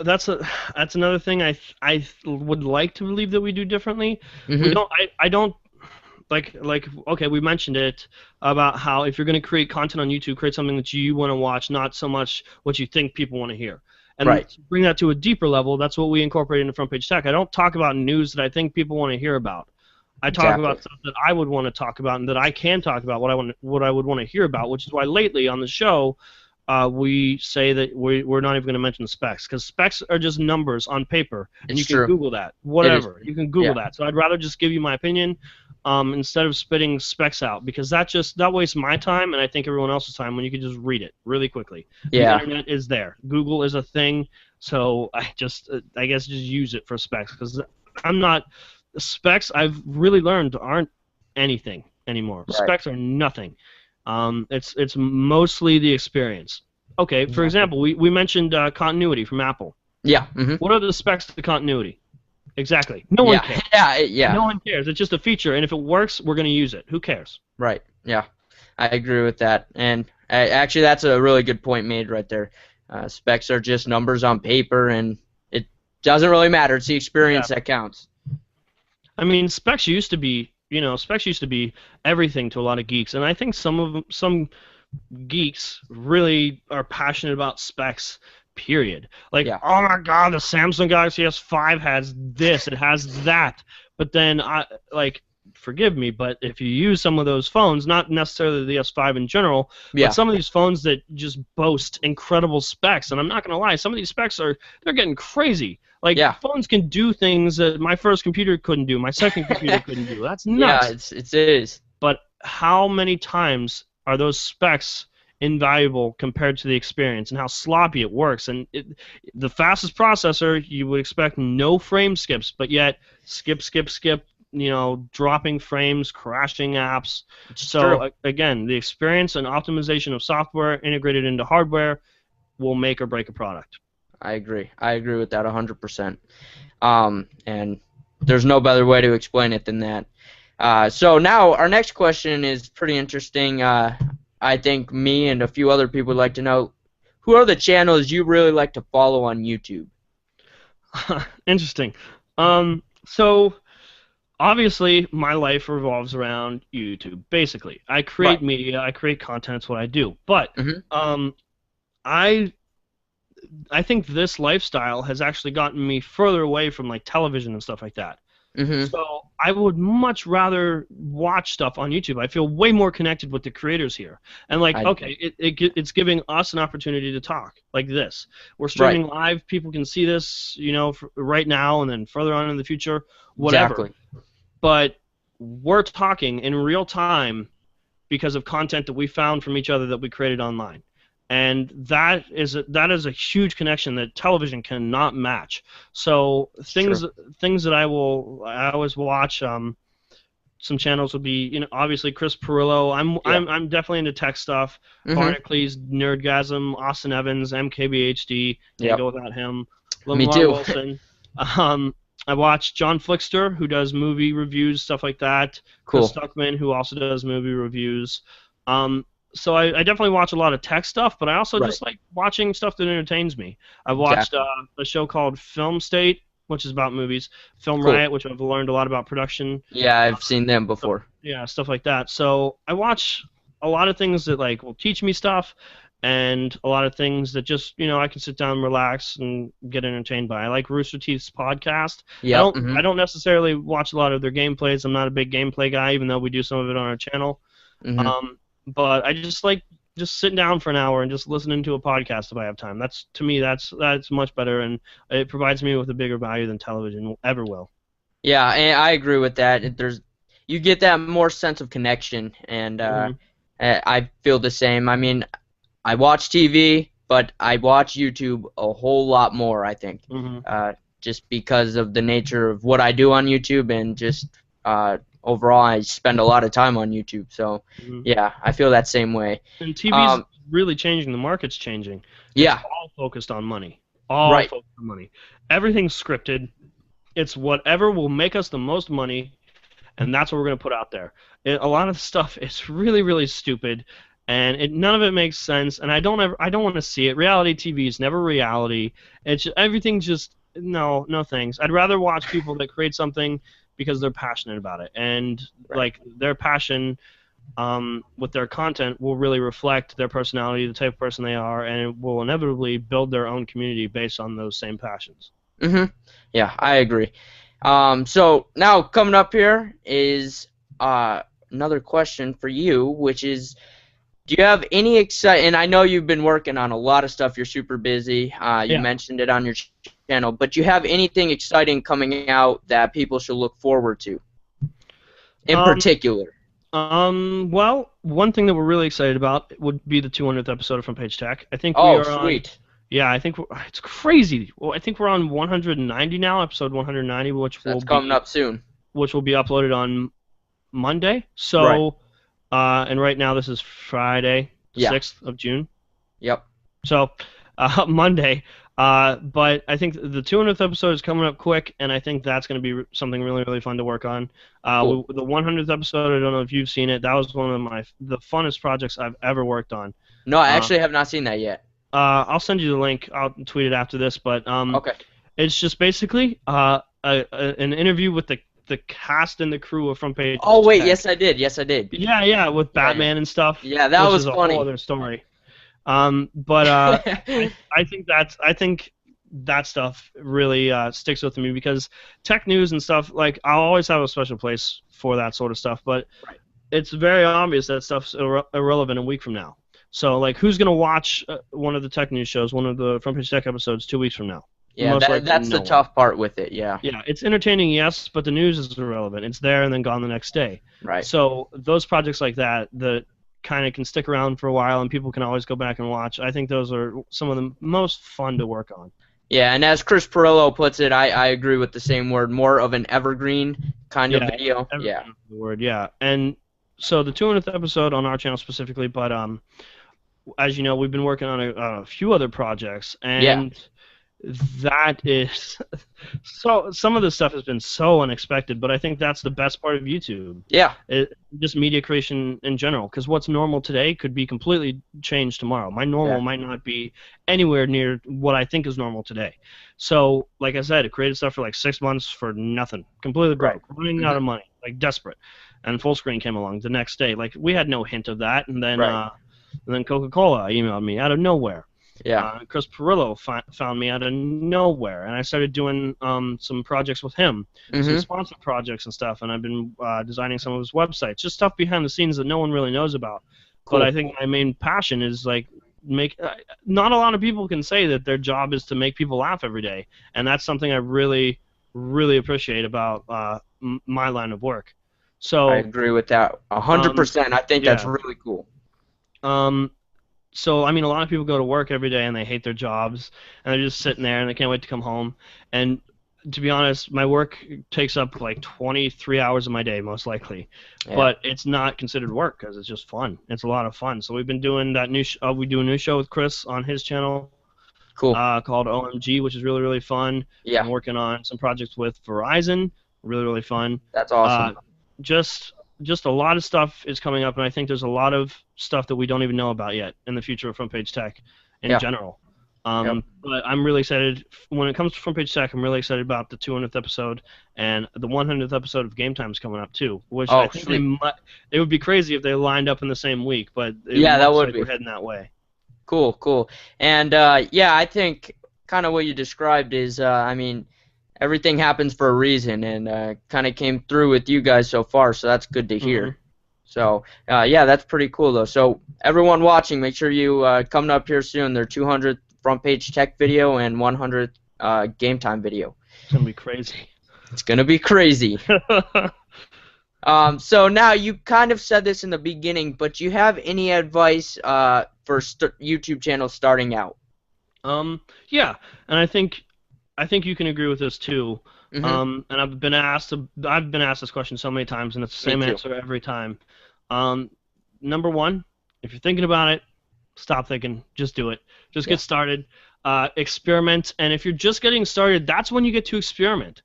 That's another thing I would like to believe that we do differently. We don't. I don't. Like okay, we mentioned it about how if you're going to create content on YouTube, create something that you want to watch, not so much what you think people want to hear. And to bring that to a deeper level, that's what we incorporate into Front Page Tech. I don't talk about news that I think people want to hear about. I talk about stuff that I would want to talk about and that I can talk about, what I would want to hear about, which is why lately on the show we say that we're not even going to mention specs, because specs are just numbers on paper, and you can Google that. Whatever. You can Google that. So I'd rather just give you my opinion instead of spitting specs out, because that wastes my time and I think everyone else's time when you can just read it really quickly. Yeah. The internet is there. Google is a thing, so I guess just use it for specs, because specs I've really learned aren't anything anymore. Specs are nothing. It's mostly the experience. Okay, for example, we mentioned continuity from Apple. Yeah. What are the specs of the continuity? Exactly. No one cares. Yeah. No one cares. It's just a feature, and if it works, we're going to use it. Who cares? Right. Yeah. I agree with that. And actually, that's a really good point made right there. Specs are just numbers on paper, and it doesn't really matter. It's the experience that counts. I mean, specs used to be everything to a lot of geeks, and I think some geeks really are passionate about specs. Period. Like, oh my God, the Samsung Galaxy S5 has this, it has that. But then, forgive me, but if you use some of those phones, not necessarily the S5 in general, but some of these phones that just boast incredible specs, and I'm not going to lie, some of these specs they're getting crazy. Like, phones can do things that my first computer couldn't do, my second computer couldn't do. That's nuts. Yeah, it is. But how many times are those specs invaluable compared to the experience and how sloppy it works. And the fastest processor, you would expect no frame skips, but yet skip, dropping frames, crashing apps. So again, the experience and optimization of software integrated into hardware will make or break a product. I agree. I agree with that 100%. And there's no better way to explain it than that. So now our next question is pretty interesting. I think me and a few other people would like to know, who are the channels you really like to follow on YouTube? Interesting. So obviously my life revolves around YouTube. Basically, I create media, I create content. It's what I do. But I think this lifestyle has actually gotten me further away from like television and stuff like that. So I would much rather watch stuff on YouTube. I feel way more connected with the creators here. And like, it's giving us an opportunity to talk like this. We're streaming live. People can see this, right now and then further on in the future, whatever. Exactly. But we're talking in real time because of content that we found from each other that we created online. And that is a huge connection that television cannot match. So things that I always watch. Some channels would be obviously Chris Pirillo. I'm definitely into tech stuff. Barnacle Nerdgasm, Austin Evans, MKBHD. Can't go without him. Me too. Wilson. I watch John Flickster, who does movie reviews, stuff like that. Cool. Chris Stuckman, who also does movie reviews. So I definitely watch a lot of tech stuff, but I also just like watching stuff that entertains me. I watched a show called Film State, which is about movies. Film Riot, which I've learned a lot about production. Yeah, I've seen them before. Stuff like that. So I watch a lot of things that like will teach me stuff, and a lot of things that just I can sit down and relax and get entertained by. I like Rooster Teeth's podcast. Yeah. I don't necessarily watch a lot of their gameplays. I'm not a big gameplay guy, even though we do some of it on our channel. But I just like sitting down for an hour and just listening to a podcast if I have time. That's much better, and it provides me with a bigger value than television ever will. Yeah, and I agree with that. You get that more sense of connection, and I feel the same. I mean, I watch TV, but I watch YouTube a whole lot more, I think, just because of the nature of what I do on YouTube and just overall, I spend a lot of time on YouTube, so yeah, I feel that same way. And TV's really changing. The market's changing. Yeah. It's all focused on money. Focused on money. Everything's scripted. It's whatever will make us the most money, and that's what we're going to put out there. A lot of the stuff is really, really stupid, and none of it makes sense, and I don't want to see it. Reality TV is never reality. It's everything just no thanks. I'd rather watch people that create something because they're passionate about it, and like their passion with their content will really reflect their personality, the type of person they are, and it will inevitably build their own community based on those same passions. Yeah, I agree. So now coming up here is another question for you, which is, do you have any and I know you've been working on a lot of stuff, you're super busy, you mentioned it on your channel, but do you have anything exciting coming out that people should look forward to in particular? Well, one thing that we're really excited about would be the 200th episode of Front Page Tech. I think sweet. I think it's crazy. Well, I think we're on 190 now, episode 190, which will be coming up soon. Which will be uploaded on Monday. So, and right now this is Friday, 6th of June. Yep. So, Monday. But I think the 200th episode is coming up quick, and I think that's going to be something really, really fun to work on. Cool. The 100th episode, I don't know if you've seen it. That was one of the funnest projects I've ever worked on. No, I actually have not seen that yet. I'll send you the link. I'll tweet it after this. But it's just basically an interview with the cast and the crew of Front Page. Oh wait, yes I did. Yeah, with Batman and stuff. Yeah, that was funny. funny. A whole other story. But I think that stuff really sticks with me because tech news and stuff, like, I'll always have a special place for that sort of stuff, but it's very obvious that stuff's irrelevant a week from now. So, like, who's going to watch one of the tech news shows, one of the Front Page Tech episodes 2 weeks from now? Yeah, that's the tough part with it, yeah. Yeah, it's entertaining, yes, but the news is irrelevant. It's there and then gone the next day. Right. So those projects like that kind of can stick around for a while and people can always go back and watch. I think those are some of the most fun to work on. Yeah, and as Chris Perillo puts it, I agree with the same word, more of an evergreen kind of video. Yeah. The word, yeah. And so the 200th episode on our channel specifically, but as you know, we've been working on a few other projects, and that is so. Some of this stuff has been so unexpected, but I think that's the best part of YouTube. Yeah. Just media creation in general, because what's normal today could be completely changed tomorrow. My normal might not be anywhere near what I think is normal today. So, like I said, I created stuff for like 6 months for nothing, completely broke, running out of money, like desperate. And full screen came along the next day. Like we had no hint of that, and then Coca-Cola emailed me out of nowhere. Yeah. Chris Perillo found me out of nowhere, and I started doing some projects with him, some sponsored projects and stuff, and I've been designing some of his websites, just stuff behind the scenes that no one really knows about. Cool. But I think my main passion is like not a lot of people can say that their job is to make people laugh every day, and that's something I really, really appreciate about my line of work. So I agree with that 100%. I think that's really cool. So, I mean, a lot of people go to work every day and they hate their jobs, and they're just sitting there and they can't wait to come home. And to be honest, my work takes up like 23 hours of my day, most likely. Yeah. But it's not considered work because it's just fun. It's a lot of fun. So we've been doing that we do a new show with Chris on his channel. Cool. Called OMG, which is really, really fun. Yeah. I'm working on some projects with Verizon. Really, really fun. That's awesome. Just a lot of stuff is coming up, and I think there's a lot of stuff that we don't even know about yet in the future of Front Page Tech in general. But I'm really excited. When it comes to Front Page Tech, I'm really excited about the 200th episode, and the 100th episode of Game Time is coming up too, which I think it would be crazy if they lined up in the same week, but that would be. We're heading that way. Cool, cool. And I think kind of what you described is, I mean, everything happens for a reason, and kind of came through with you guys so far, so that's good to hear. So, that's pretty cool, though. So, everyone watching, make sure you coming up here soon, their 200th Front Page Tech video and 100th Game Time video. It's going to be crazy. It's going to be crazy. So, now, you kind of said this in the beginning, but do you have any advice for YouTube channels starting out? Yeah, and I think you can agree with this too. And I've been asked this question so many times, and it's the same answer every time. Number one, if you're thinking about it, stop thinking. Just do it. Just get started. Experiment. And if you're just getting started, that's when you get to experiment.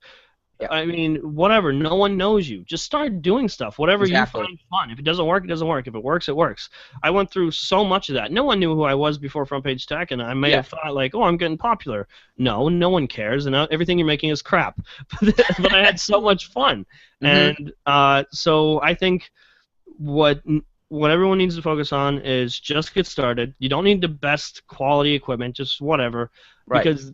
Yeah. I mean, whatever. No one knows you. Just start doing stuff. Whatever you find fun. If it doesn't work, it doesn't work. If it works, it works. I went through so much of that. No one knew who I was before Front Page Tech, and I may have thought, like, oh, I'm getting popular. No one cares, and everything you're making is crap. But I had so much fun. And so I think what everyone needs to focus on is just get started. You don't need the best quality equipment, just whatever. Right. Because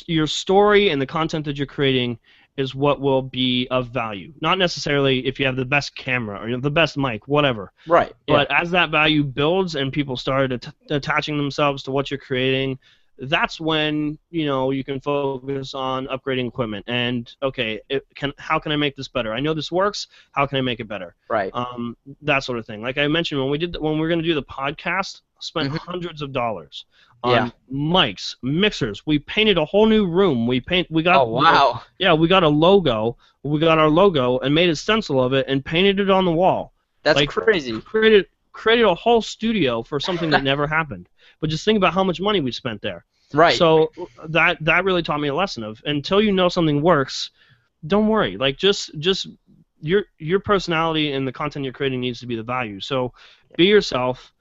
your story and the content that you're creating is what will be of value. Not necessarily if you have the best camera or the best mic, whatever. Right. But as that value builds and people start attaching themselves to what you're creating, that's when you can focus on upgrading equipment and how can I make this better? I know this works. How can I make it better? Right. That sort of thing. Like I mentioned, when we were going to do the podcast, spent hundreds of dollars on mics, mixers. We painted a whole new room. We got we got a logo. We got our logo and made a stencil of it and painted it on the wall. That's crazy. Created a whole studio for something that never happened. But just think about how much money we spent there. Right. So that really taught me a lesson of until you know something works, don't worry. Like just your personality and the content you're creating needs to be the value. So be yourself.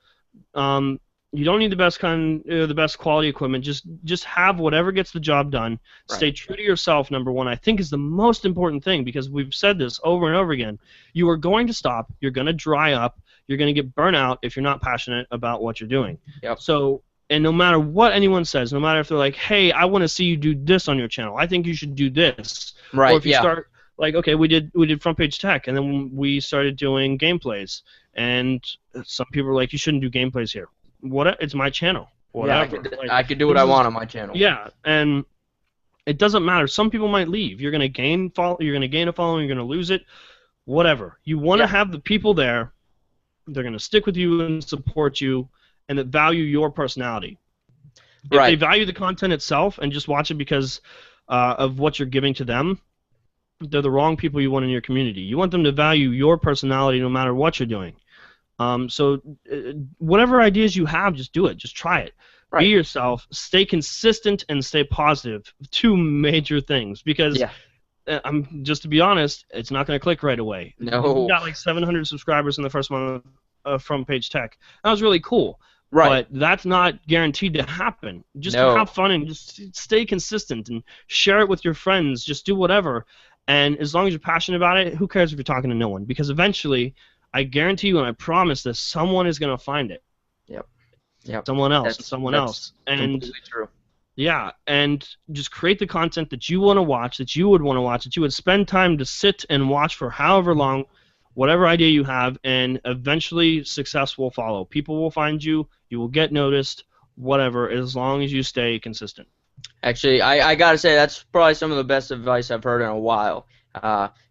You don't need the best quality equipment. Just have whatever gets the job done. Right. Stay true to yourself. Number one, I think, is the most important thing because we've said this over and over again. You are going to stop. You're going to dry up. You're going to get burnt out if you're not passionate about what you're doing. Yep. So, and no matter what anyone says, no matter if they're like, hey, I want to see you do this on your channel. I think you should do this. Right. Or if you start, like, okay, we did Front Page Tech, and then we started doing gameplays. And some people were like, you shouldn't do gameplays here. It's my channel. Whatever. Yeah, I could do what I want on my channel. Yeah, and it doesn't matter. Some people might leave. You're going to gain a following. You're going to lose it. Whatever. You want to have the people there they're going to stick with you and support you, and that value your personality. If they value the content itself and just watch it because of what you're giving to them, they're the wrong people you want in your community. You want them to value your personality no matter what you're doing. So whatever ideas you have, just do it. Just try it. Be yourself. Stay consistent and stay positive. Two major things. Because I'm just to be honest, it's not going to click right away. No. We got like 700 subscribers in the first month of Front Page Tech. That was really cool. Right. But that's not guaranteed to happen. Just have fun and just stay consistent and share it with your friends. Just do whatever. And as long as you're passionate about it, who cares if you're talking to no one? Because eventually, I guarantee you and I promise this, someone is going to find it. Yep. Someone else. Someone else. And completely true. Yeah, and just create the content that you want to watch, that you would want to watch, that you would spend time to sit and watch for however long, whatever idea you have, and eventually success will follow. People will find you, you will get noticed, whatever, as long as you stay consistent. Actually, I gotta say, that's probably some of the best advice I've heard in a while.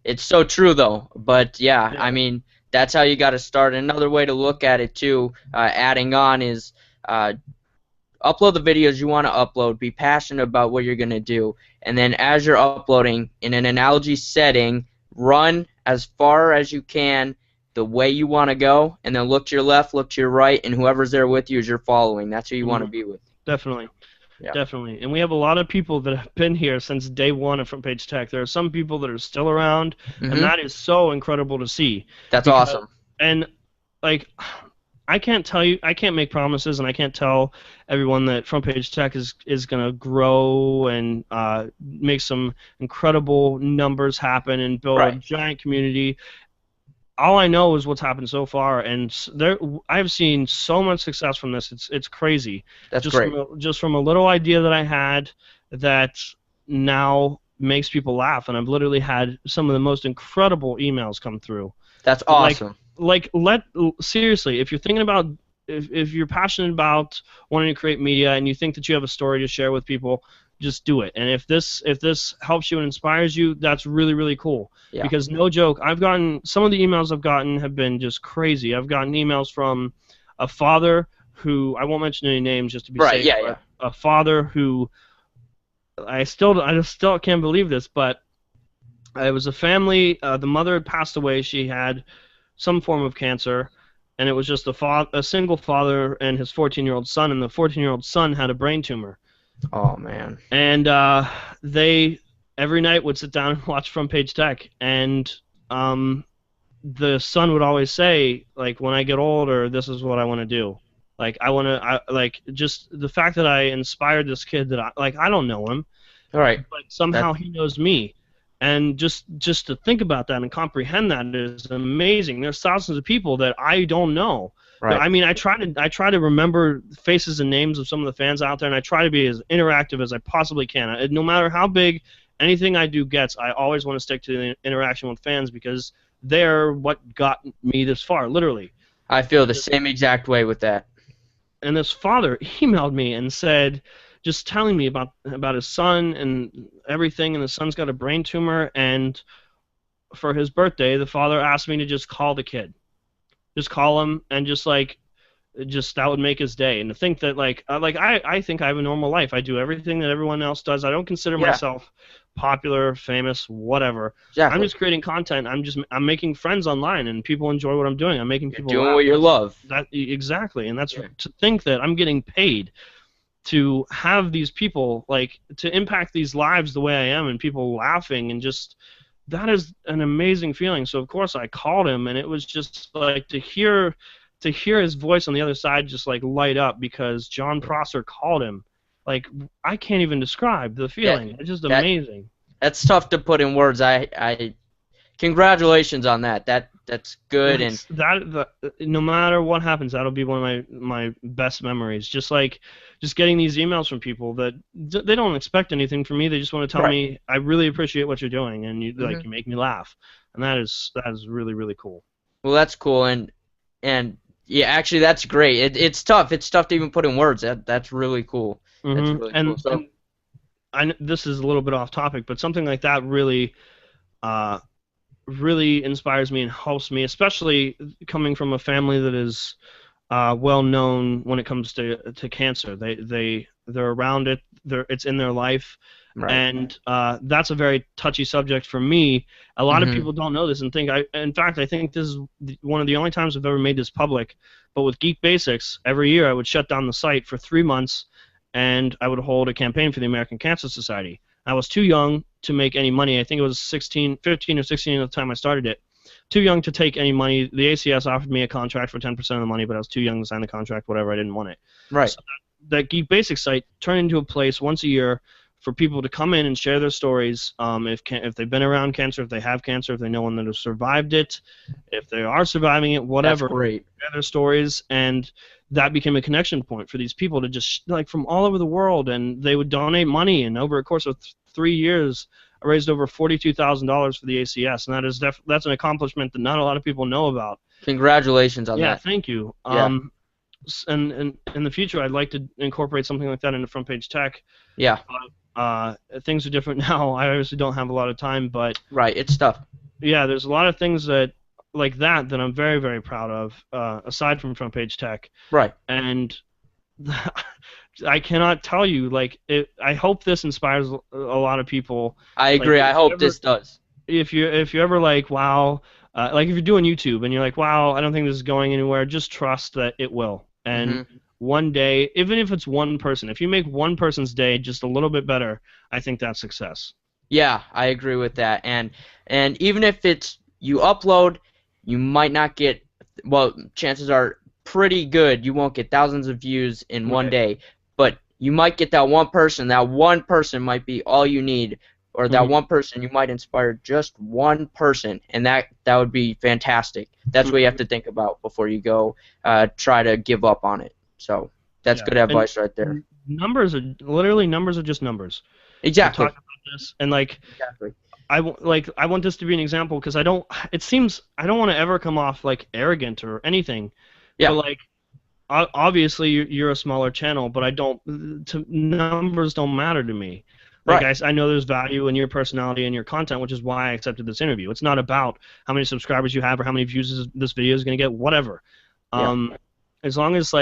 It's so true, though. But, yeah, I mean, that's how you gotta start. Another way to look at it, too, adding on, is upload the videos you want to upload, be passionate about what you're going to do, and then as you're uploading, in an analogy setting, run as far as you can the way you want to go, and then look to your left, look to your right, and whoever's there with you is your following. That's who you want to be with. Definitely. Definitely. And we have a lot of people that have been here since day one of Front Page Tech. There are some people that are still around, and that is so incredible to see. That's awesome. And, like, I can't tell you, I can't make promises, and I can't tell everyone that Front Page Tech is going to grow and make some incredible numbers happen and build a giant community. All I know is what's happened so far, and I've seen so much success from this. It's crazy. That's great. Just from a little idea that I had that now makes people laugh, and I've literally had some of the most incredible emails come through. That's awesome. Seriously, if you're thinking about, if you're passionate about wanting to create media and you think that you have a story to share with people, just do it. And if this helps you and inspires you, that's really, really cool. Yeah. Because no joke, some of the emails I've gotten have been just crazy. I've gotten emails from a father who, I won't mention any names just to be safe. A father who, I still can't believe this, but it was a family. The mother had passed away. She had some form of cancer, and it was just a single father and his 14-year-old son, and the 14-year-old son had a brain tumor. Oh, man. And they every night would sit down and watch Front Page Tech, and the son would always say, like, when I get older, this is what I want to do. Like, just the fact that I inspired this kid that I don't know him, but somehow he knows me. And just to think about that and comprehend that is amazing. There's thousands of people that I don't know. Right. I mean, I try to remember faces and names of some of the fans out there, and I try to be as interactive as I possibly can. No matter how big anything I do gets, I always want to stick to the interaction with fans because they're what got me this far, literally. I feel the same exact way with that. And this father emailed me and said, just telling me about his son and everything, and the son's got a brain tumor, and for his birthday, the father asked me to just call the kid. Just call him, and just that would make his day. And to think that, I think I have a normal life. I do everything that everyone else does. I don't consider myself popular, famous, whatever. Exactly. I'm just creating content. I'm making friends online, and people enjoy what I'm doing. I'm making people doing laugh. What you love. Exactly, and that's to think that I'm getting paid to have these people, to impact these lives the way I am, and people laughing, and just, that is an amazing feeling. So of course I called him, and it was just like to hear his voice on the other side just light up because Jon Prosser called him. I can't even describe the feeling. It's just amazing. That's tough to put in words. Congratulations on that. That's good. No matter what happens, that'll be one of my best memories. Just getting these emails from people that they don't expect anything from me. They just want to tell me, I really appreciate what you're doing, and you make me laugh, and that is really, really cool. Well, that's cool, and yeah, actually, that's great. It's tough. It's tough to even put in words. That's really cool. Mm-hmm. That's really cool. So, this is a little bit off topic, but something like that really really inspires me and helps me, especially coming from a family that is well known when it comes to cancer. They're around it. It's in their life. Right. And that's a very touchy subject for me. A lot of people don't know this and think in fact, I think this is one of the only times I've ever made this public. But with Geek Basics, every year I would shut down the site for 3 months, and I would hold a campaign for the American Cancer Society. I was too young to make any money. I think it was 15 or 16 at the time I started it. Too young to take any money. The ACS offered me a contract for 10% of the money, but I was too young to sign the contract. Whatever, I didn't want it. Right. So that Geek Basics site turned into a place once a year for people to come in and share their stories. If they've been around cancer, if they have cancer, if they know one that has survived it, if they are surviving it, whatever. That's great. Share their stories, and that became a connection point for these people to just like from all over the world, and they would donate money. And over a course of 3 years, I raised over $42,000 for the ACS, and that's an accomplishment that not a lot of people know about. Congratulations on that. Yeah, thank you. Yeah. And in the future, I'd like to incorporate something like that into Front Page Tech. Yeah. Things are different now. I obviously don't have a lot of time, but right, it's tough. Yeah, there's a lot of things like that I'm very, very proud of, aside from Front Page Tech. Right. And I cannot tell you, I hope this inspires a lot of people. I agree. I hope this does. If you're ever like, wow, like if you're doing YouTube and you're like, wow, I don't think this is going anywhere, just trust that it will. And one day, even if it's one person, if you make one person's day just a little bit better, I think that's success. Yeah, I agree with that. And even if it's you upload, you might not get, well, chances are pretty good you won't get thousands of views in one day, but you might get that one person. That one person might be all you need, or that one person, you might inspire just one person, and that would be fantastic. That's what you have to think about before you go try to give up on it. So that's good advice right there. Numbers are just numbers. Exactly. Talk about this, and I want this to be an example because I don't want to ever come off like arrogant or anything. Yeah. But obviously you're a smaller channel, but numbers don't matter to me. I know there's value in your personality and your content, which is why I accepted this interview. It's not about how many subscribers you have or how many views this video is going to get, whatever. As long as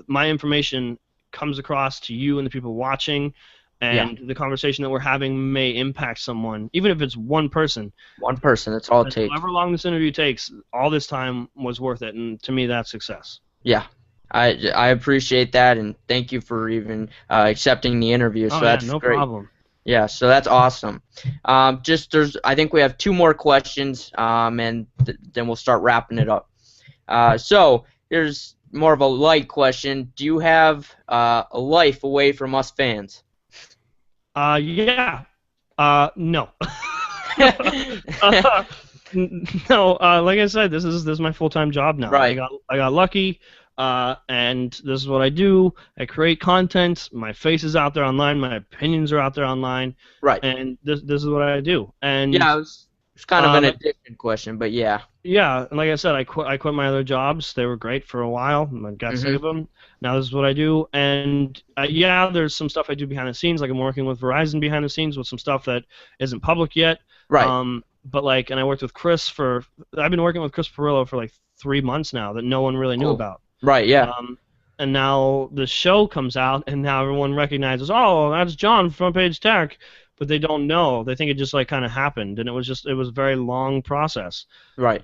my information comes across to you and the people watching, and the conversation that we're having may impact someone, even if it's one person. One person, that's all it takes. However long this interview takes, all this time was worth it, and to me that's success. Yeah. I appreciate that, and thank you for even accepting the interview. So that's no great. Problem. Yeah, so that's awesome. I think we have 2 more questions, and then we'll start wrapping it up. So here's more of a light question. Do you have a life away from us fans? Yeah. No. No. Like I said, this is my full-time job now. Right. I got lucky. And this is what I do. I create content. My face is out there online. My opinions are out there online. Right. And this is what I do. And yeah, it's kind of an addiction question, but yeah. Yeah, and like I said, I quit my other jobs. They were great for a while. I got sick of them. Now this is what I do. And yeah, there's some stuff I do behind the scenes. Like I'm working with Verizon behind the scenes with some stuff that isn't public yet. Right. But and I worked with Chris I've been working with Chris Perillo for 3 months now that no one really knew about. Right, yeah. And now the show comes out, and now everyone recognizes, oh, that's Jon from Page Tech, but they don't know. They think it just kind of happened, and it was a very long process. Right.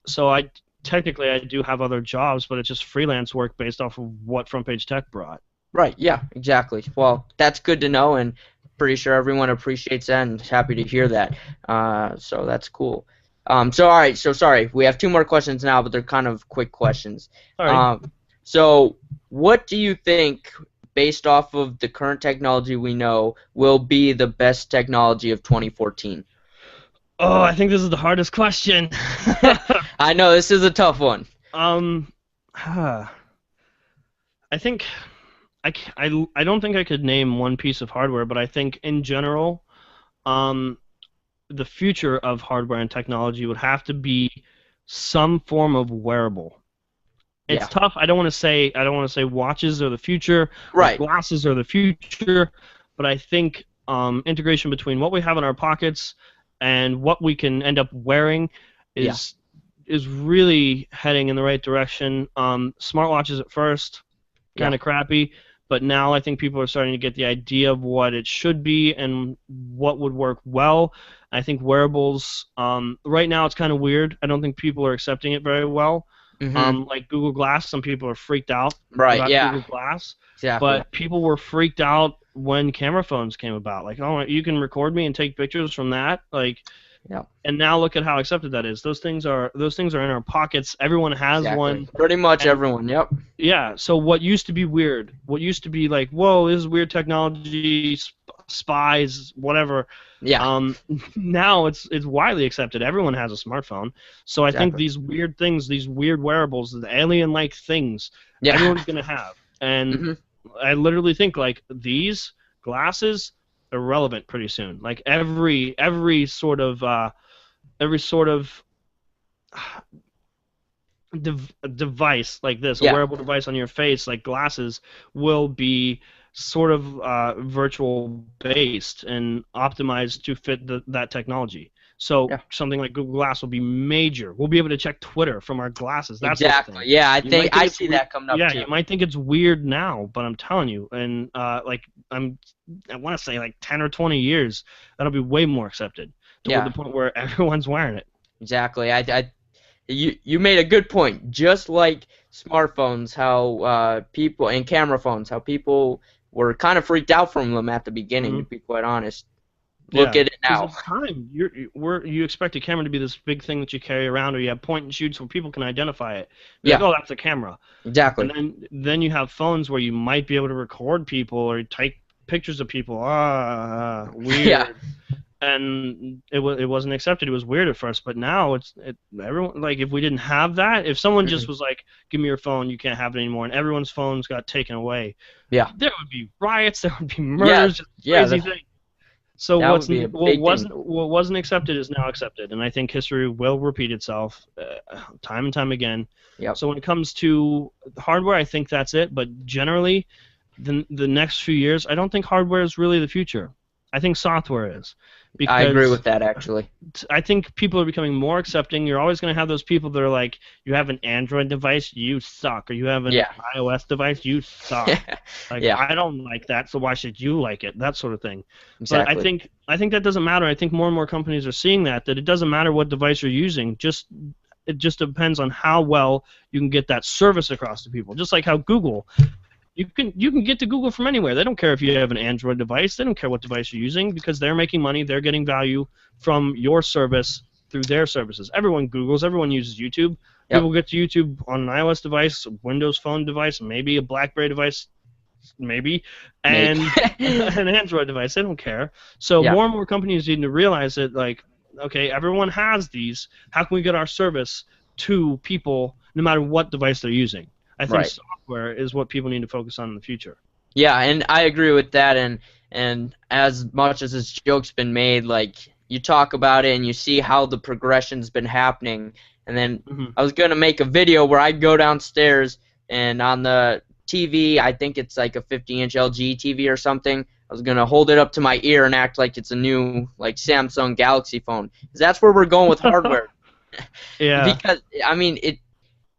So I do have other jobs, but it's just freelance work based off of what Front Page Tech brought. Right, yeah, exactly. Well, that's good to know, and pretty sure everyone appreciates that and is happy to hear that. So that's cool. Sorry, we have 2 more questions now, but they're kind of quick questions. So what do you think, based off of the current technology we know, will be the best technology of 2014? Oh, I think this is the hardest question. I know, this is a tough one. I think I don't think I could name one piece of hardware, but I think in general, the future of hardware and technology would have to be some form of wearable. It's tough. I don't want to say watches are the future, right? Glasses are the future, but I think integration between what we have in our pockets and what we can end up wearing is really heading in the right direction. Smartwatches at first, kind of crappy, but now I think people are starting to get the idea of what it should be and what would work well. I think wearables, right now it's kind of weird. I don't think people are accepting it very well. Like Google Glass, some people are freaked out about Google Glass. Exactly. But people were freaked out when camera phones came about. Like, oh, you can record me and take pictures from that. Like, and now look at how accepted that is. Those things are in our pockets. Everyone has one. Pretty much everyone. Yep. Yeah. So what used to be weird, what used to be like, whoa, this is weird technology, spies, whatever. Yeah. Now it's widely accepted. Everyone has a smartphone. So I think these weird things, these weird wearables, the alien-like things, everyone's gonna have. And I literally think like these glasses irrelevant pretty soon. Like every sort of device like this, a wearable device on your face, like glasses, will be sort of virtual based and optimized to fit that technology. So something like Google Glass will be major. We'll be able to check Twitter from our glasses. That's exactly. Yeah, I see that coming up. Yeah, too. You might think it's weird now, but I'm telling you, and I want to say like 10 or 20 years, that'll be way more accepted to the point where everyone's wearing it. Exactly. You made a good point. Just like smartphones, how people and camera phones, how people were kind of freaked out from them at the beginning. To be quite honest. Look at it now. It's time. You expect a camera to be this big thing that you carry around, or you have point and shoots where people can identify it. Like, oh, that's a camera. Exactly. And then you have phones where you might be able to record people or take pictures of people. Weird. Yeah. And it wasn't accepted. It was weird at first, but now everyone, like, if we didn't have that, if someone just was like, "Give me your phone, you can't have it anymore," and everyone's phones got taken away, there would be riots, there would be murders, just crazy things. So what wasn't accepted is now accepted, and I think history will repeat itself time and time again. So when it comes to hardware, I think that's it. But generally, the next few years, I don't think hardware is really the future. I think software is. Because I agree with that, actually. I think people are becoming more accepting. You're always going to have those people that are like, you have an Android device, you suck. Or you have an iOS device, you suck. Like, I don't like that, so why should you like it? That sort of thing. Exactly. But I think that doesn't matter. I think more and more companies are seeing that it doesn't matter what device you're using. It just depends on how well you can get that service across to people. Just like how Google... You can get to Google from anywhere. They don't care if you have an Android device. They don't care what device you're using because they're making money. They're getting value from your service through their services. Everyone Googles. Everyone uses YouTube. People get to YouTube on an iOS device, a Windows Phone device, maybe a BlackBerry device, maybe, and an Android device. They don't care. So more and more companies need to realize that, like, okay, everyone has these. How can we get our service to people no matter what device they're using? I think software is what people need to focus on in the future. Yeah, and I agree with that. And as much as this joke's been made, like, you talk about it and you see how the progression's been happening. And then I was going to make a video where I go downstairs and on the TV, I think it's like a 50-inch LG TV or something, I was going to hold it up to my ear and act like it's a new, like, Samsung Galaxy phone. 'Cause that's where we're going with hardware. Because, I mean,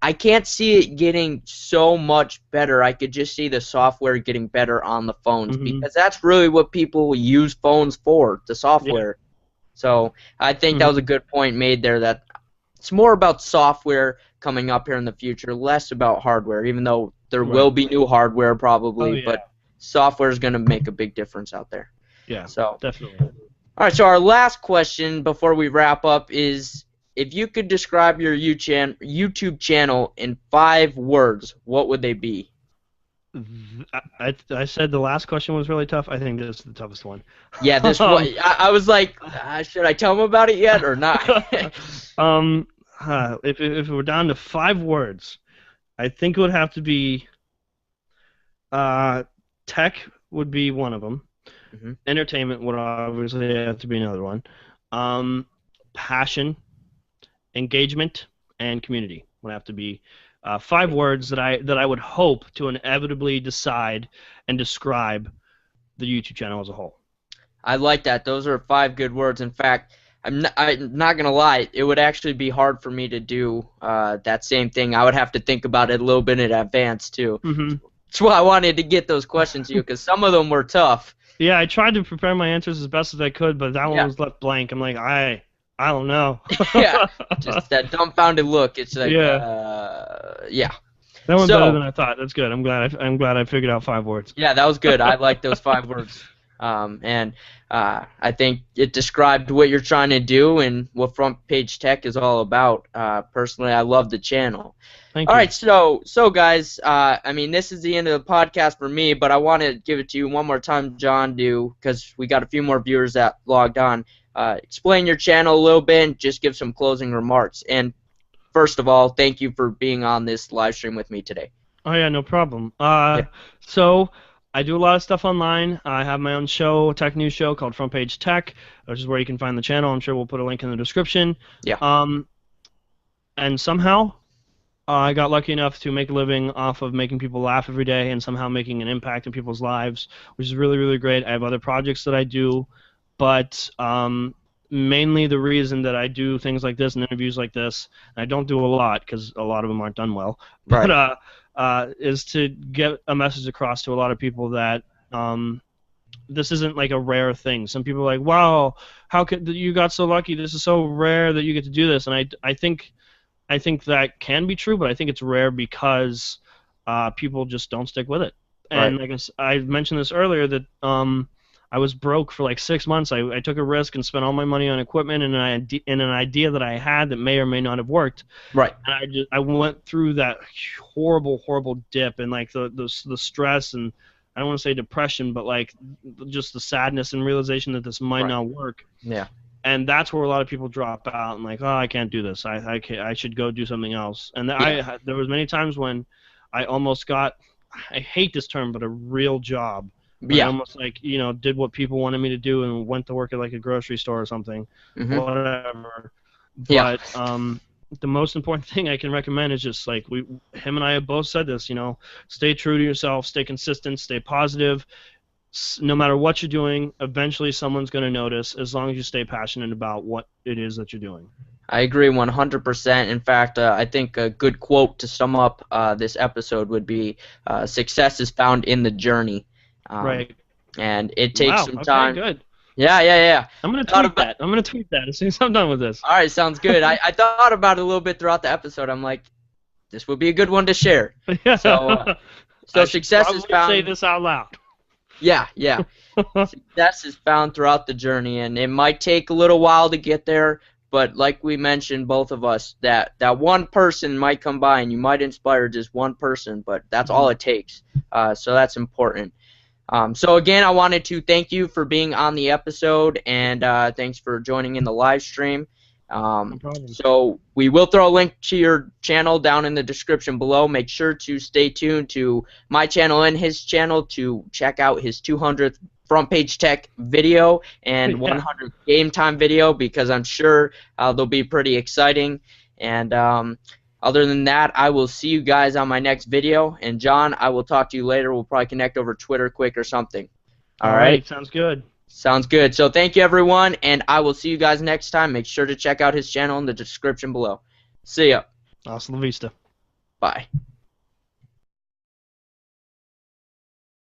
I can't see it getting so much better. I could just see the software getting better on the phones because that's really what people use phones for, the software. So I think that was a good point made there, that it's more about software coming up here in the future, less about hardware, even though there will be new hardware probably, but software is going to make a big difference out there. Yeah, so definitely. All right, so our last question before we wrap up is, if you could describe your YouTube channel in 5 words, what would they be? I said the last question was really tough. I think this is the toughest one. Yeah, this one. I was like, should I tell them about it yet or not? If we're down to 5 words, I think it would have to be tech would be one of them. Entertainment would obviously have to be another one. Passion, engagement, and community would have to be 5 words that I would hope to inevitably decide and describe the YouTube channel as a whole. I like that. Those are 5 good words. In fact, I'm not gonna lie, it would actually be hard for me to do that same thing. I would have to think about it a little bit in advance too. That's why I wanted to get those questions to you, because some of them were tough. Yeah, I tried to prepare my answers as best as I could, but that one was left blank. I'm like, I don't know. Yeah, just that dumbfounded look. It's like, yeah. That one's better than I thought. That's good. I'm glad I figured out 5 words. Yeah, that was good. I like those 5 words. And I think it described what you're trying to do and what Front Page Tech is all about. Personally, I love the channel. Thank you. All right, so guys, I mean, this is the end of the podcast for me, but I want to give it to you one more time, Jon, because we got a few more viewers that logged on. Explain your channel a little bit and just give some closing remarks. And first of all, thank you for being on this live stream with me today. Oh yeah, no problem. So I do a lot of stuff online. I have my own show, tech news show called Front Page Tech, which is where you can find the channel. I'm sure we'll put a link in the description. Yeah. And somehow I got lucky enough to make a living off of making people laugh every day and somehow making an impact in people's lives, which is really, really great. I have other projects that I do, but mainly the reason that I do things like this and interviews like this, and I don't do a lot because a lot of them aren't done well, but is to get a message across to a lot of people that this isn't like a rare thing. Some people are like, wow, how could you got so lucky? This is so rare that you get to do this, and I think that can be true, but I think it's rare because people just don't stick with it. And like I mentioned this earlier that I was broke for like 6 months. I took a risk and spent all my money on equipment and an idea that I had that may or may not have worked. Right. And I went through that horrible dip and like the stress and I don't want to say depression, but like just the sadness and realization that this might not work. Yeah. And that's where a lot of people drop out and like, oh, I can't do this. I should go do something else. And there was many times when I almost got, I hate this term, but a real job. I almost like, did what people wanted me to do and went to work at like a grocery store or something, whatever. But the most important thing I can recommend is just like him and I have both said this, stay true to yourself, stay consistent, stay positive. No matter what you're doing, eventually someone's going to notice as long as you stay passionate about what it is that you're doing. I agree 100%. In fact, I think a good quote to sum up this episode would be, success is found in the journey. Right. And it takes some time. Okay, good. Yeah. I'm going to tweet that. I'm going to tweet that as soon as I'm done with this. All right, sounds good. I thought about it a little bit throughout the episode. I'm like, this would be a good one to share. So success is found. Say this out loud. Yeah. Success is found throughout the journey, and it might take a little while to get there, but like we mentioned, both of us, that one person might come by, and you might inspire just one person, but that's all it takes. So that's important. So again, I wanted to thank you for being on the episode, and thanks for joining in the live stream. No problem. So we will throw a link to your channel down in the description below. Make sure to stay tuned to my channel and his channel to check out his 200th Front Page Tech video and 100th Game Time video, because I'm sure they'll be pretty exciting. And other than that, I will see you guys on my next video. And Jon, I will talk to you later. We'll probably connect over Twitter quick or something. All right? Sounds good. Sounds good. So thank you, everyone, and I will see you guys next time. Make sure to check out his channel in the description below. See ya. Hasta la vista. Bye.